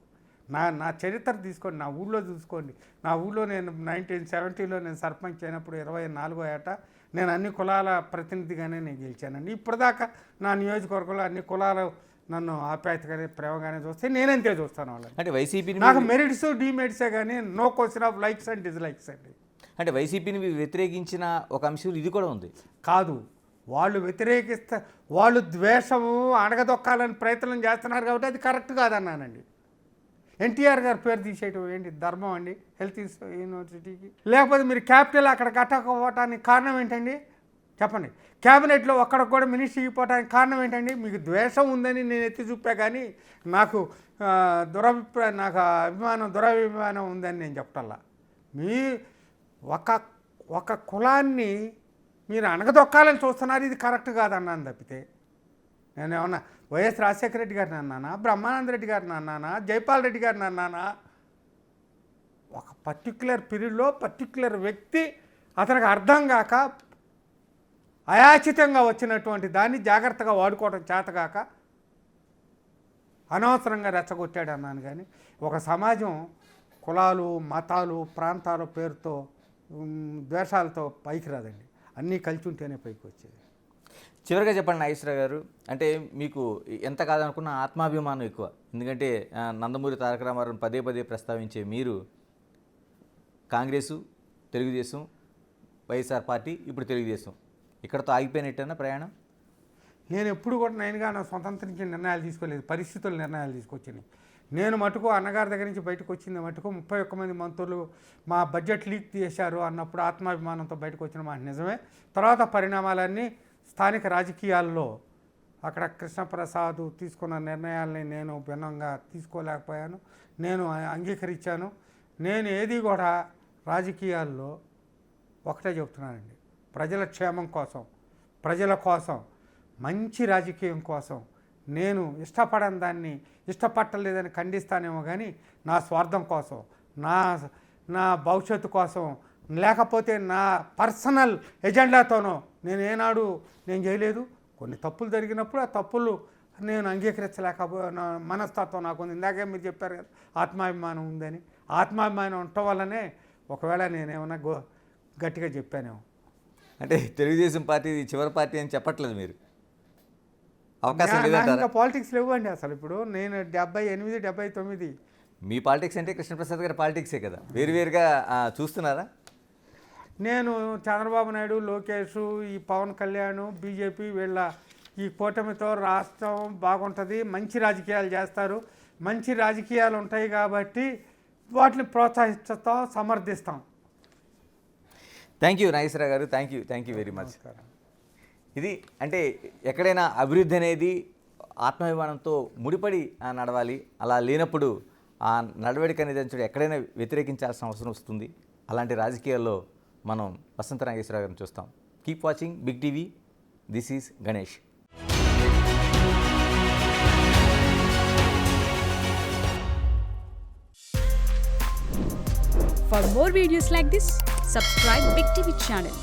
నా చరిత్ర తీసుకోండి, నా ఊళ్ళో చూసుకోండి. నా ఊళ్ళో నేను 1970లో నేను సర్పంచ్ అయినప్పుడు 24వ ఏట నేను అన్ని కులాల ప్రతినిధిగానే నేను గెలిచానండి. ఇప్పటిదాకా నా నియోజకవర్గంలో అన్ని కులాలు నన్ను ఆప్యాయతగానే ప్రేమగానే చూస్తే నేనంతే చూస్తాను వాళ్ళని. అంటే వైసీపీ నాకు మెరిట్స్ డిమెరిట్సే కానీ no question of likes and dislikes అండి. అంటే వైసీపీని వ్యతిరేకించిన ఒక అంశం ఇది కూడా ఉంది. కాదు, వాళ్ళు వ్యతిరేకిస్తే వాళ్ళు ద్వేషము అణగదొక్కాలని ప్రయత్నం చేస్తున్నారు కాబట్టి అది కరెక్ట్ కాదన్నానండి. ఎన్టీఆర్ గారి పేరు తీసేయటం ఏంటి ధర్మం అండి హెల్త్ యూనివర్సిటీకి? లేకపోతే మీరు క్యాపిటల్ అక్కడ కట్టకపోవటానికి కారణం ఏంటండి? చెప్పండి. క్యాబినెట్లో ఒక్కడికి కూడా మినిస్టర్ ఇవ్వడానికి కారణం ఏంటండి? మీకు ద్వేషం ఉందని నేను ఎత్తి చూపా, కానీ నాకు దురభిమానం ఉందని నేను చెప్పటల్లా. మీ ఒక కులాన్ని మీరు అణగదొక్కాలని చూస్తున్నారు, ఇది కరెక్ట్ కాదన్నాను తప్పితే నేను ఏమన్నా వైఎస్ రాజశేఖర రెడ్డి గారిని అన్నానా, బ్రహ్మానంద రెడ్డి గారిని అన్నానా, జైపాల్ రెడ్డి గారిని అన్నానా? ఒక పర్టిక్యులర్ పీరియడ్లో పర్టిక్యులర్ వ్యక్తి అతనికి అర్థం కాక అయాచితంగా వచ్చినటువంటి దాన్ని జాగ్రత్తగా వాడుకోవడం చేతగాక అనవసరంగా రెచ్చగొట్టాడు అన్నాను. కానీ ఒక సమాజం కులాలు, మతాలు, ప్రాంతాల పేరుతో ద్వేషాలతో పైకి రాదండి. అన్నీ కలిసి ఉంటేనే పైకి వచ్చేది. చివరిగా చెప్పండి నాగేశ్వరరావు గారు, అంటే మీకు ఎంత కాదనుకున్న ఆత్మాభిమానం ఎక్కువ. ఎందుకంటే నందమూరి తారక రామారావుని పదే పదే ప్రస్తావించే మీరు కాంగ్రెసు, తెలుగుదేశం, వైఎస్ఆర్ పార్టీ, ఇప్పుడు తెలుగుదేశం, ఇక్కడతో ఆగిపోయినట్టేనా ప్రయాణం? నేను ఎప్పుడు కూడా నా స్వతంత్రించిన నిర్ణయాలు తీసుకోలేదు, పరిస్థితులు నిర్ణయాలు తీసుకొచ్చినాయి. నేను మటుకు అన్నగారి దగ్గర నుంచి బయటకు వచ్చింది మటుకు 31 మంది మంత్రులు మా బడ్జెట్ లీక్ చేశారు అన్నప్పుడు ఆత్మాభిమానంతో బయటకు వచ్చిన మాట నిజమే. తర్వాత పరిణామాలన్నీ స్థానిక రాజకీయాల్లో అక్కడ కృష్ణప్రసాద్ తీసుకున్న నిర్ణయాల్ని నేను భిన్నంగా తీసుకోలేకపోయాను, నేను అంగీకరించాను. నేను ఏది కూడా రాజకీయాల్లో ఒకటే చెప్తున్నానండి, ప్రజల క్షేమం కోసం, ప్రజల కోసం, మంచి రాజకీయం కోసం. నేను ఇష్టపడని దాన్ని ఇష్టపట్టలేదని ఖండిస్తానేమో, కానీ నా స్వార్థం కోసం, నా భవిష్యత్తు కోసం, లేకపోతే నా పర్సనల్ ఎజెండాతోనో నేను ఏనాడు నేను చేయలేదు. కొన్ని తప్పులు జరిగినప్పుడు ఆ తప్పులు నేను అంగీకరించలేకపోయిన మనస్తత్వం నాకు ఉంది. ఇందాకే మీరు చెప్పారు కదా ఆత్మాభిమానం ఉందని. ఆత్మాభిమానం ఉండటం వల్లనే ఒకవేళ నేనేమన్నా గట్టిగా చెప్పానేమో. అంటే తెలుగుదేశం పార్టీ చివరి పార్టీ అని చెప్పట్లేదు మీరు, అవకాశం లేదంటారా? ఇంకా పాలిటిక్స్ లేవండి అసలు. ఇప్పుడు నేను 78, 79. మీ పాలిటిక్స్ అంటే కృష్ణప్రసాద్ గారి పాలిటిక్సే కదా, వేరువేరుగా చూస్తున్నారా? నేను చంద్రబాబు నాయుడు, లోకేష్, ఈ పవన్ కళ్యాణ్, బీజేపీ వీళ్ళ ఈ కూటమితో రాష్ట్రం బాగుంటుంది, మంచి రాజకీయాలు చేస్తారు, మంచి రాజకీయాలు ఉంటాయి కాబట్టి వాటిని ప్రోత్సహిస్తాం, సమర్థిస్తాం. థ్యాంక్ యూ నాగేశ్వరరావు గారు, థ్యాంక్ యూ వెరీ మచ్. ఇది అంటే ఎక్కడైనా అభివృద్ధి అనేది ఆత్మాభిమానంతో ముడిపడి నడవాలి. అలా లేనప్పుడు ఆ నడవడిక అనేది ఎక్కడైనా వ్యతిరేకించాల్సిన అవసరం వస్తుంది. అలాంటి రాజకీయాల్లో మనం వసంత నాగేశ్వరరావు గారిని చూస్తాం. Keep watching Big TV. This is Ganesh. For more videos like this, subscribe Big TV channel.